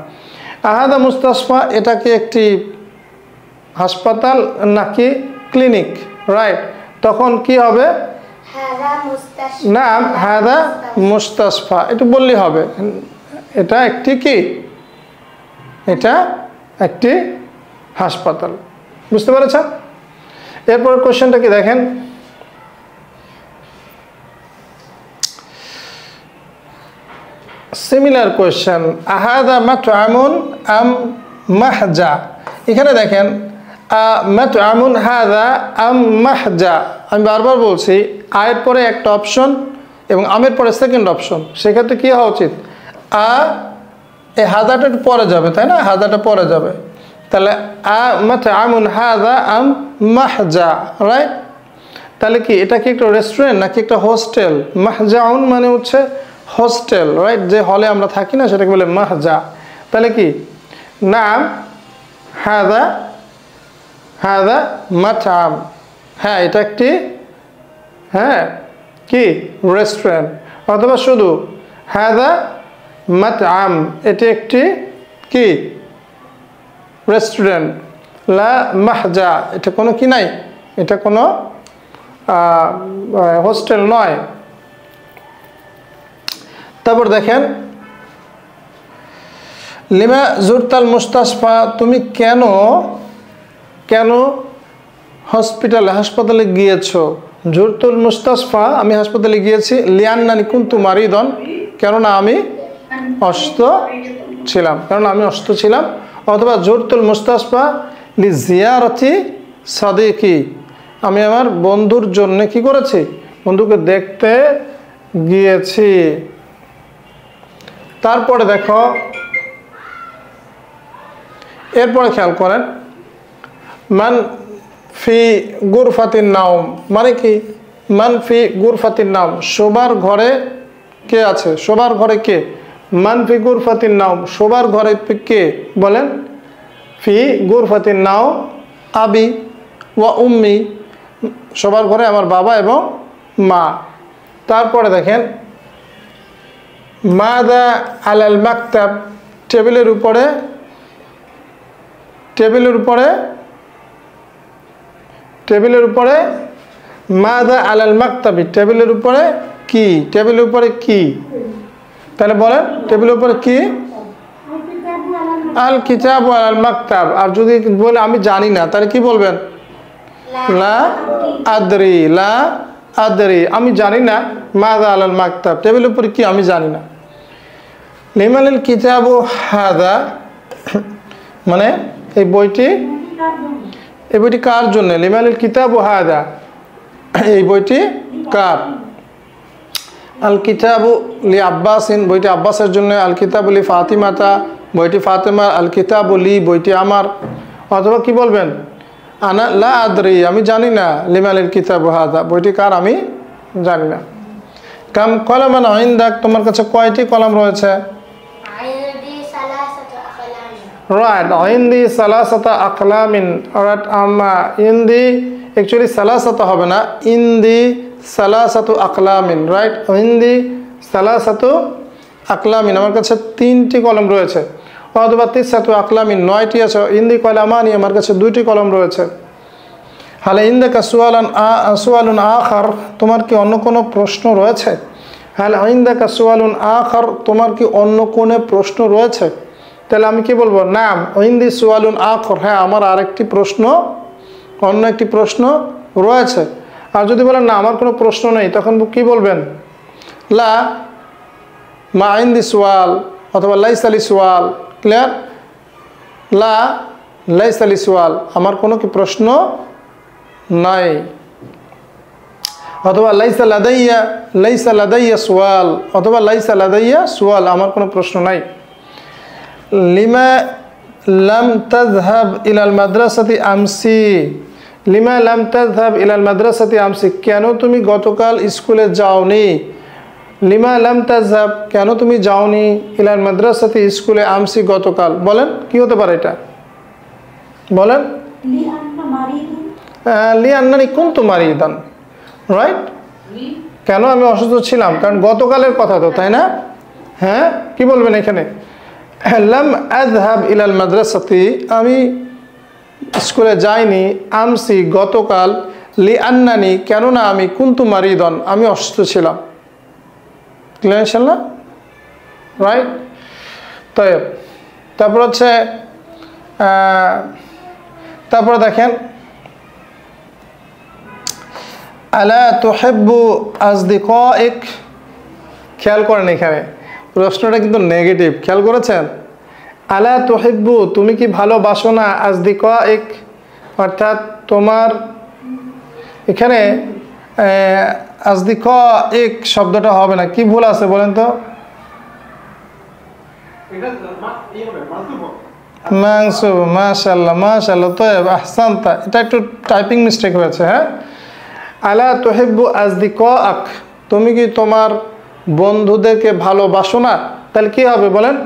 আহাদা মুস্তাশফা এটা কি একটি হাসপাতাল নাকি ক্লিনিক, রাইট? তখন কি হবে? নাম হাদা মুস্তাশফা, এটা বললেই হবে। এটা একটি কি? এটা একটি হাসপাতাল। বুঝতে পেরেছেন? এরপর কোশ্চেনটা কি দেখেন, সিমিলার কোয়েশ্চেন, আহাদা মাতআমুন আম মাহজা। এখানে দেখেন মাতআমুন হাদা আম মাহজা, আমি বারবার বলছি আয়ের পরে একটা অপশন এবং আমের পরে সেকেন্ড অপশন, সেক্ষেত্রে কী হওয়া উচিত? এই হাদাটা একটু পরে যাবে, তাই না? হাদাটা পরে যাবে, তাহলে মাতআমুন হাদা আম মাহজা, রাইট? তাহলে কি এটা কি একটা রেস্টুরেন্ট নাকি একটা হোস্টেল? মাহজাউন মানে হচ্ছে হোস্টেল, রাইট? যে হলে আমরা থাকি না সেটাকে বলে মাহজা। তাহলে কি নাম হাদা, হাদা মাতআম, হ্যাঁ এটা একটি, হ্যাঁ কি রেস্টুরেন্ট। অথবা শুধু হাদা মাতআম, এটি একটি কি রেস্টুরেন্ট। লা মাহজা, এটা কোনো কি নাই, এটা কোনো হোস্টেল নয়। তারপর দেখেন লিমা জুরতাল মুস্তাশফা, তুমি কেন কেন হাসপাতালে গিয়েছো? জুরতুল মুস্তাশফা, আমি হাসপাতালে গিয়েছি। লিয়ান্নানি কুনতু মারিদন, কেননা আমি অসুস্থ ছিলাম, কারণ আমি অসুস্থ ছিলাম। অথবা জুরতুল মুস্তাশফা লি জিয়ারতি সাদিকি, আমি আমার বন্ধুর জন্য কি করেছি? বন্ধুকে দেখতে গিয়েছি। তারপরে দেখো, এরপরে খেয়াল করেন মান ফি গুরফাতিন নাওম, মানে কি? মান ফি গুরফাতিন নাওম, শোবার ঘরে কে আছে? শোবার ঘরে কে? মান ফি গুরফাতিন নাওম, শোবার ঘরে কে? বলেন ফি গুরফাতিন নাওম আবি ওয়া উম্মি, শোবার ঘরে আমার বাবা এবং মা। তারপরে দেখেন মাদা আলাল মাকতাব, টেবিলের উপরে, টেবিলের উপরে, টেবিলের উপরে মাদা আলাল মাকতাবি, টেবিলের উপরে কি? টেবিলের উপরে কি? তাহলে বলেন টেবিলের উপরে কি? আল কিতাব আল মাকতাব। আর যদি বলে আমি জানি না, তাহলে কি বলবেন? লা আদরি, লা আদরি, আমি জানি না। মাযা আলাল মাকতাব, টেবিলের উপরে কি আমি জানি না। লিমানিল কিতাবু হাদা, মানে এই বইটি কার জন্য? লিমানিল কিতাবু হাদা, এই বইটি কার? আল কিতাবু লি আব্বাসিন, বইটি আব্বাসের জন্য। আল কিতাবু লি ফাতিমাতা, বইটি ফাতেমার। আল কিতাবু লি, বইটি আমার। অথবা কি বলবেন? আনা লা আদরি, আমি জানি না। লিমানিল কিতাবু হাদা, বইটি কার? আমি জানি না। কাম কলামান ইনদাক, তোমার কাছে কয়টি কলম রয়েছে? রাইট, ইনদি সালাসাতা আকলামিন। রাইট, ইনদি অ্যাকচুয়ালি সালাসাতা হবে না, ইনদি সালাসাতু আকলামিন। রাইট, ইনদি সালাসাতু আকলামিন, আমার কাছে 3টি কলম রয়েছে। অথবা তিসাতু আকলামিন, 9টি আছে। ইনদি কলামানি, আমার কাছে 2টি কলম রয়েছে। হালে ইনদাকা সুয়ালুন আখার, তোমার কি অন্য কোনো প্রশ্ন রয়েছে? হালে ইনদাকা সুয়ালুন আখার, তোমার কি অন্য কোনো প্রশ্ন রয়েছে? তাহলে আমি কি বলবো? নাম ইনদি সুয়ালুন আখর, হ্যাঁ আমার আরেকটি প্রশ্ন, অন্য একটি প্রশ্ন রয়েছে। আর যদি বলেন না আমার কোনো প্রশ্ন নেই, তখন কি বলবেন? লা মা ইনদি সুয়াল, অথবা লাইসা লি সুয়াল। ক্লিয়ার? লা লাইসা লি সুয়াল, আমার কোনো কি প্রশ্ন নাই। অথবা লাইসা লাদাইয়া সুয়াল, অথবা লাইসা লাদাইয়া সুয়াল, আমার কোনো প্রশ্ন নাই। লিমা লাম তাযহাব ইলাল মাদ্রাসাতি আমসি, লিমা লাম তাযহাব ইলাল মাদ্রাসাতি আমসি, কেন তুমি গতকাল স্কুলে যাওনি? লিমা লাম তাযহাব, কেন তুমি যাওনি? ইলাল মাদ্রাসাতি, স্কুলে, আমসি, গতকাল। বলেন কি হতে পারে এটা? বলেন। লিআন্নানি কুনতু মারিদান। রাইট, কেন আমি অসুস্থ ছিলাম? কারণ গতকালের কথা তো, তাই না? হ্যাঁ, কি বলবেন এখানে? লাম আযহাব ইলাল মাদ্রাসাতি, আমি স্কুলে যাইনি। আমসি, গতকাল। লিআন্নানি, কেননা আমি। কুনতু মারিদান, আমি অসুস্থ ছিলাম। ক্লিয়ার ইনশাআল্লাহ? রাইট। তাই তারপর হচ্ছে তারপরে দেখেন, আলা তুহিব্বু আসদিকাইক, খেয়াল করেন এখানে প্রশ্নটা কিন্তু নেগেটিভ, খেয়াল করেছেন? আলা তুহিব্বু, তুমি কি ভালোবাসো না? আসদিকাইক, অর্থাৎ তোমার, এখানে আসদিকাইক শব্দটা হবে না, কি ভুল আছে বলেন তো? মানসুব, মাশাআল্লাহ মাশাআল্লাহ, তয়ব, আহসানতা, এটা একটু টাইপিং মিস্টেক হয়েছে। হ্যাঁ, আলা তুহিব্বু আসদিকাক, তুমি কি তোমার বন্ধুদেরকে ভালোবাসো না? তাহলে কি হবে বলেন?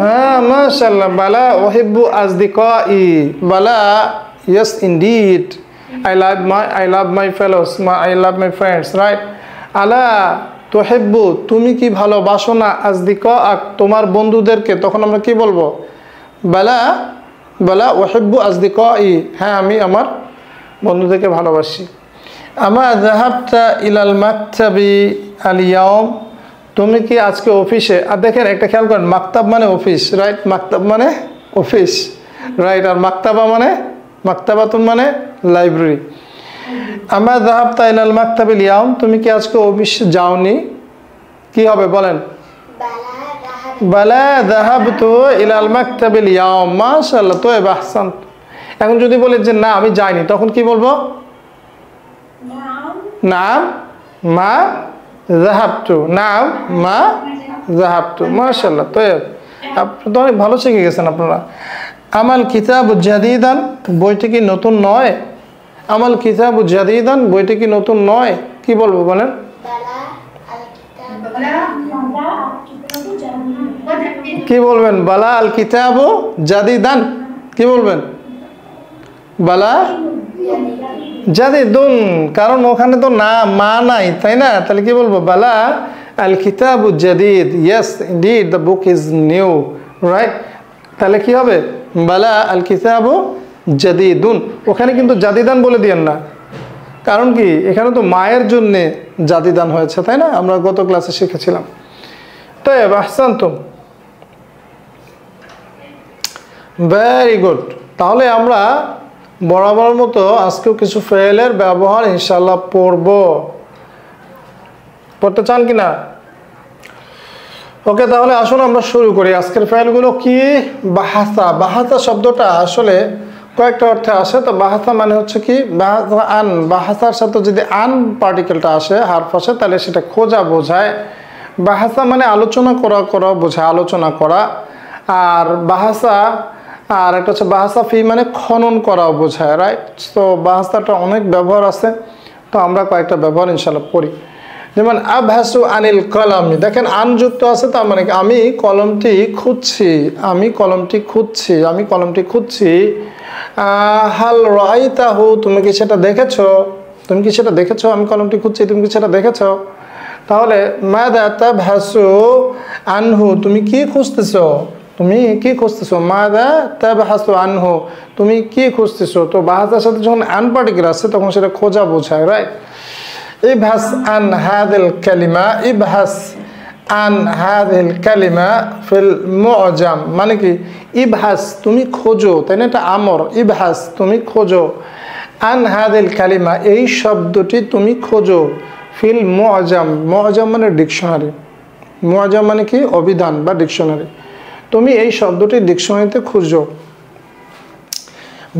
হ্যাঁ, মাশাআল্লাহ, বালা উহিব্বু আসদিকাই, বালা, yes indeed, I love my fellows, I love my friends, right? আলা তুহিব্বু, তুমি কি ভালোবাসো না? আসদিকাক, তোমার বন্ধুদেরকে, তখন আমরা কি বলবো? বালা বালা উহিব্বু আসদিকাই, হ্যাঁ আমি আমার বন্ধুদেরকে ভালোবাসি। আমা যাহাবতা ইলাল মাকতাবি আল ইয়াউম, তুমি কি আজকে অফিসে? আর দেখেন একটা খেয়াল করেন, মাকতাব মানে অফিস, রাইট? মাকতাব মানে অফিস, রাইট? আর মাকতাবা মানে, মাকতাবাতুন মানে লাইব্রেরি। আমা যাহাবতা ইলাল মাকতাবিল ইয়াউম, তুমি কি আজকে অফিসে যাওনি? কি হবে বলেন? বালা যাহাবতু ইলাল মাকতাবিল ইয়াউম, মাশাআল্লাহ, তয়ব, আহসান। এখন যদি বলে যে না আমি যাইনি, তখন কি বলবো? নাম মা যাহাবতু, নাম মা যাহাবতু, মাশাআল্লাহ, তয়ব, আপনি তো অনেক ভালো শিখে গেছেন আপনারা। আমাল কিতাবু জাদিদান, বইটি কি নতুন নয়? আমাল কিতাবু জাদিদান, বইটি কি নতুন নয়? কি বলবো বলেন? কি বলবেন? বালা আল কিতাবু জাদিদান, কি বলবেন? বালা জাদিদুন, কারণ ওখানে তো না মা নাই, তাই না? তাহলে কি বলবো? বালা আল কিতাবু জাদিদ, yes indeed the book is new, right? তাহলে কি হবে? বালা আল কিতাবু জাদিদুন। ওখানে কিন্তু জাদিদান বলে দিয়েন না, কারণ কি এখানে তো মায়ের জন্যে জাদিদান হয়েছে, তাই না? আমরা গত ক্লাসে শিখেছিলাম। তয়ব, আহসানতুম, ভেরি গুড। তাহলে আমরা বরাবর মতো আজকেও কিছু ফেলের ব্যবহার ইনশাআল্লাহ পড়তে চান কিনা? ওকে, তাহলে আসুন আমরা শুরু করি। আজকের ফেলগুলো কি? বাহাসা। বাহাসা শব্দটা আসলে কয়েকটা অর্থে আসে। তো বাহাসা মানে হচ্ছে কি, বাহাসা আন, বাহাসার সাথে যদি আন পার্টিকেলটা আসে, হারফ আসে, তাহলে সেটা খোঁজা বোঝায়। বাহাসা মানে আলোচনা করা বোঝায়, আলোচনা করা। আর বাহাসা, আর একটা হচ্ছে বাহাসা ফি মানে খনন করাও বোঝায়, রাইট? তো বাহাসাটা অনেক ব্যবহার আছে, তো আমরা কয়েকটা ব্যবহার ইনশাআল্লাহ পড়ি। যেমন আবহাসু আনিল কলমি, দেখেন আন যুক্ত আছে, তার মানে আমি কলমটি খুঁজছি, আমি কলমটি খুঁজছি, আমি কলমটি খুঁজছি। হাল রাইতাহু, তুমি কি সেটা দেখেছো? তুমি কি সেটা দেখেছো? আমি কলমটি খুঁজছি, তুমি কি সেটা দেখেছো? তাহলে মাদা তাবহাসু আনহু, তুমি কি খুঁজতেছো? তুমি কি খুঁজতেছো? মাদা তাবহাসু আনহু, তুমি কি খুঁজতেছো? তো বাহাসার সাথে যখন আন পার্টিকেল আসছে তখন সেটা খোঁজা বোঝায়, রাইট? ইবহাস আন হাদিল কালিমা, ইবহাস আন হাদিল কালিমা ফিল মুআজাম, মানে কি ইবহাস তুমি খোঁজো, তাই না? এটা আমর, ইবহাস তুমি খোঁজো, আন হাদিল কালিমা এই শব্দটি তুমি খোঁজো, ফিল মুআজাম, মুআজাম মানে ডিকশনারি, মুআজাম মানে কি অভিধান বা ডিকশনারি, তুমি এই শব্দটি ডিকশনারিতে খুঁজো।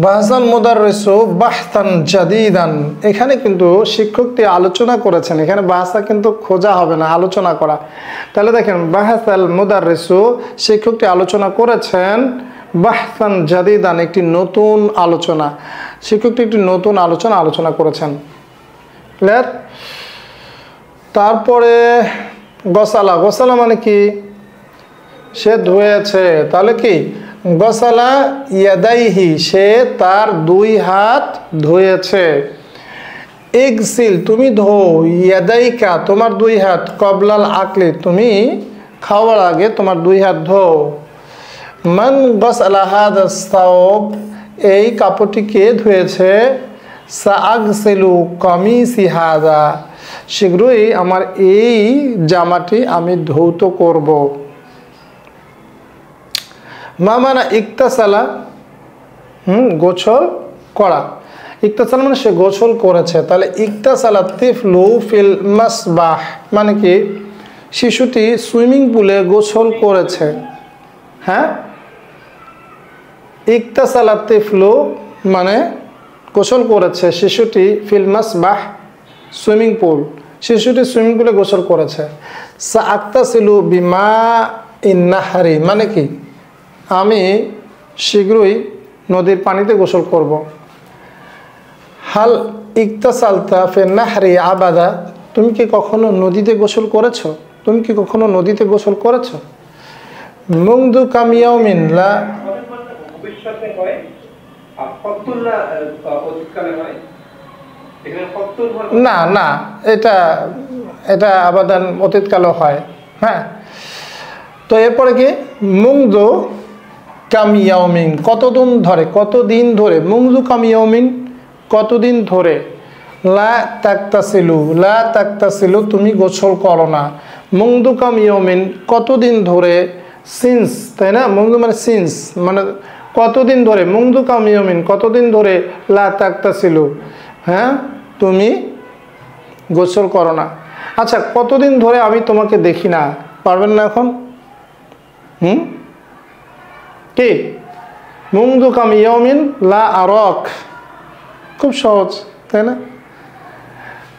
বাহসাল মুদাররিসু বাহসান জাদিদান, এখানে কিন্তু শিক্ষকটি আলোচনা করেছেন, এখানে বাহসা কিন্তু খোঁজা হবে না, আলোচনা করা। তাহলে দেখেন বাহসাল মুদাররিসু, শিক্ষকটি আলোচনা করেছেন, বাহসান জাদিদান একটি নতুন আলোচনা, শিক্ষকটি একটি নতুন আলোচনা করেছেন। ক্লিয়ার? তারপরে গসালা, গসালা মানে কি সে ধুয়েছে, তাহলে কি গসালা ইয়াদাইহি, সে তার দুই হাত ধুয়েছে। ইগসিল তুমি ধো, ইয়াদাইকা তোমার দুই হাত, কবলাল আকলি তুমি খাওয়ার আগে তোমার দুই হাত ধো। মান গসালা হাদাস সাওব, এই কাপড়টি কে ধুয়েছে? সাআগসিলু কামিসি হাদা, শীঘ্রই আমার এই জামাটি আমি ধৌত করব। মামানা ইকতাসালা, গোসল করা, ইকতাসালা মানে সে গোসল করেছে। তাহলে ইকতাসালা তিফলু ফিল মাসবাহ, মানে কি শিশুটি সুইমিং পুলে গোসল করেছে। হ্যাঁ, ইকতাসালা তিফলু মানে গোসল করেছে শিশুটি, ফিল মাসবাহ সুইমিং পুল, শিশুটি সুইমিং পুলে গোসল করেছে। সাআক্তাসিলু বিমা ইন্নাহারি, মানে কি আমি শীঘ্রই নদীর পানিতে গোসল করব। হাল ইকতাসালতা ফি নাহরি আবাদা, তুমি কি কখনো নদীতে গোসল করেছো? তুমি কি কখনো নদীতে গোসল করেছো? মুংদু কামিয়াউমিন লা, ভবিষ্যতে হয় আর ফতুল না অতীতকালে হয়, এখানে ফতুল না, না এটা আবাদান অতীতকালে হয়। হ্যাঁ, তো এরপরে কি মুংদু কামিয়াউমিন, কতদিন ধরে, কতদিন ধরে, মুংদু কামিয়াউমিন কতদিন ধরে। লা তাকতাসিলু, লা তাকতাসিলু তুমি গোসল করো না। মুংদু কামিয়াউমিন কতদিন ধরে, সিন্স, তাই না? মুংদু মানে সিন্স, মানে কতদিন ধরে, মুংদু কামিয়াউমিন কতদিন ধরে, লা তাকতাসিলু হ্যাঁ তুমি গোসল করো না। আচ্ছা, কতদিন ধরে আমি তোমাকে দেখি না, পারবেন না এখন? কি মুংদু কামিয়াউমিন লা আরক, খুব সহজ, তাই না?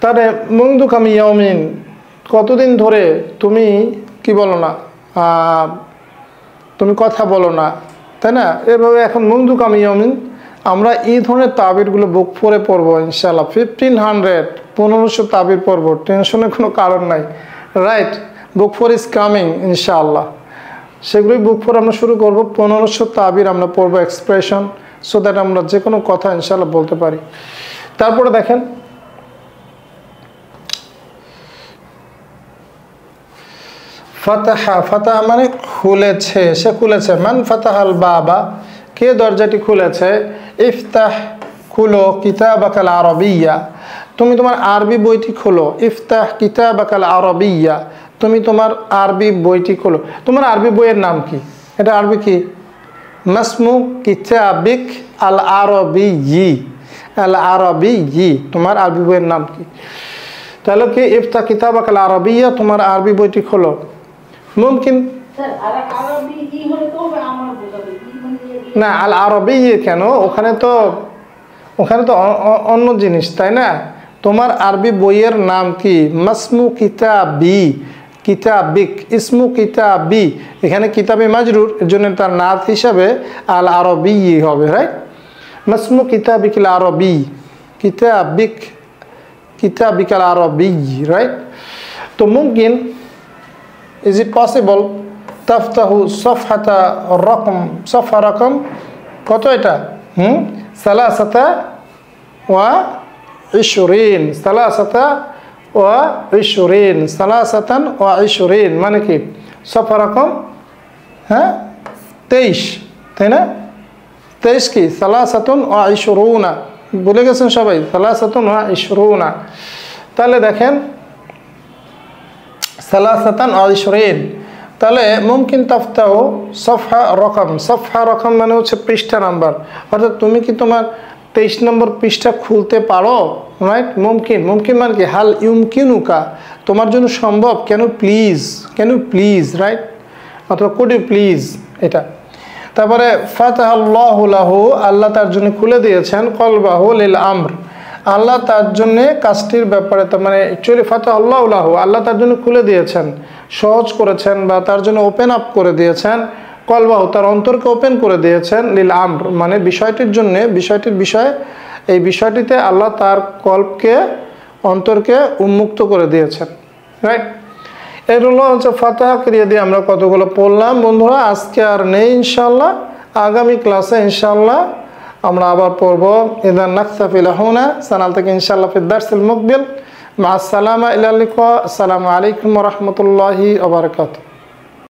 তাহলে মুংদু কামিয়াউমিন কতদিন ধরে তুমি কি বলো না, তুমি কথা বলো না, তাই না? এভাবে এখন মুংদু কামিয়াউমিন আমরা এই ধরনের তাবিরগুলো বুক করে পড়বো ইনশাআল্লাহ। 1500 তাবির পড়বো, টেনশনের কোনো কারণ নাই, right? Book four is coming ইনশাআল্লাহ, সেগুলোই বুক ফোর আমরা শুরু করবো। 1500 তাবির আমরা পড়বো, এক্সপ্রেশন, সো দ্যাট আমরা যে কোনো কথা ইনশাআল্লাহ বলতে পারি। তারপরে দেখেন ফাতাহা, ফাতাহা মানে খুলেছে, সে খুলেছে। মান ফাতাহাল বাবা, কে দরজাটি খুলেছে? ইফতাহ খুলো কিতাবাকাল আরবিয়া, তুমি তোমার আরবি বইটি খোলো। ইফতাহ কিতাবাকাল আরবিয়া, তুমি তোমার আরবি বইটি খোলো। তোমার আরবি বইয়ের নাম কি? এটা আরবি কি? মাসমু কিতাবিক আল আরবিয়্যি, আল আরবিয়্যি, তোমার আরবি বইয়ের নাম কি? তাহলে কি ইফতা কিতাবাক আল আরবিয়্যা, তোমার আরবি বইটি খোলো। মুমকিন না, আল আরবিয়্যি কেন, ওখানে তো অন্য জিনিস, তাই না? তোমার আরবি বইয়ের নাম কি? মাসমু কিতাবি, কিতাবিক, ইসমু কিতাবি, এখানে কিতাবি মাজরুর, এর জন্য তার নাত হিসাবে আল আরবিয়্যি হবে, রাইট? মাসমু কিতাবিক আল আরবি, কিতাবিক, কিতাবিক আল আরবিয়্যি, রাইট? তো মুমকিন, ইজ ইট পসিবল তাফতাহু সফহাতা রকম, সফহা রকম কত এটা? সালাসাতা ওয়া ইশরিন, সালাসাতা ওয়া ইশরিন, সালাসাতান ওয়া ইশরিন, মানে কি সফহা রকম 23, তাই না? 23 কি সালাসাতুন ওয়া ইশরুনা, বলে গেছেন সবাই, সালাসাতুন ওয়া ইশরুনা। তাহলে দেখেন সালাসাতান ওয়া ইশরিন, তাহলে মুমকিন তাফতাহু সফহা রকম, সফহা রকম মানে হচ্ছে পৃষ্ঠা নাম্বার, অর্থাৎ তুমি কি তোমার 23 নম্বর পৃষ্ঠা খুলতে পারো, রাইট? মুমকিন, মুমকিন মানে কি হাল ইউমকিনুকা, তোমার জন্য সম্ভব, কেন প্লিজ, কেন প্লিজ, রাইট? অথবা কুড ইউ প্লিজ, এটা। তারপরে ফাতাহাল্লাহু লাহু, আল্লাহ তার জন্য খুলে দিয়েছেন, কলবাহু লিল আমর, আল্লাহ তার জন্যে কাজটির ব্যাপারে, তার মানে অ্যাকচুয়ালি ফাতাহাল্লাহু লাহু, আল্লাহ তার জন্য খুলে দিয়েছেন, সহজ করেছেন, বা তার জন্য ওপেন আপ করে দিয়েছেন, কলবাহু, তার অন্তরকে ওপেন করে দিয়েছেন, লিল আমর মানে বিষয়টির জন্য, বিষয়টির বিষয়, এই বিষয়টিতে আল্লাহ তার কল্পকে, অন্তরকে উন্মুক্ত করে দিয়েছেন, রাইট? এগুলো হচ্ছে ফাতিহা ক্রিয়া দিয়ে আমরা কতগুলো পড়লাম বন্ধুরা। আজকে আর নেই ইনশাআল্লাহ, আগামী ক্লাসে ইনশাআল্লাহ আমরা আবার পড়ব। ইদান নাকতাফি লাহুনা চ্যানেল থেকে ইনশাআল্লাহ ফি দারসিল মুকবিল। মা আসসালামা ইলা লিকা, আসসালামু আলাইকুম ওয়া রাহমাতুল্লাহি ওয়া বারাকাতুহু।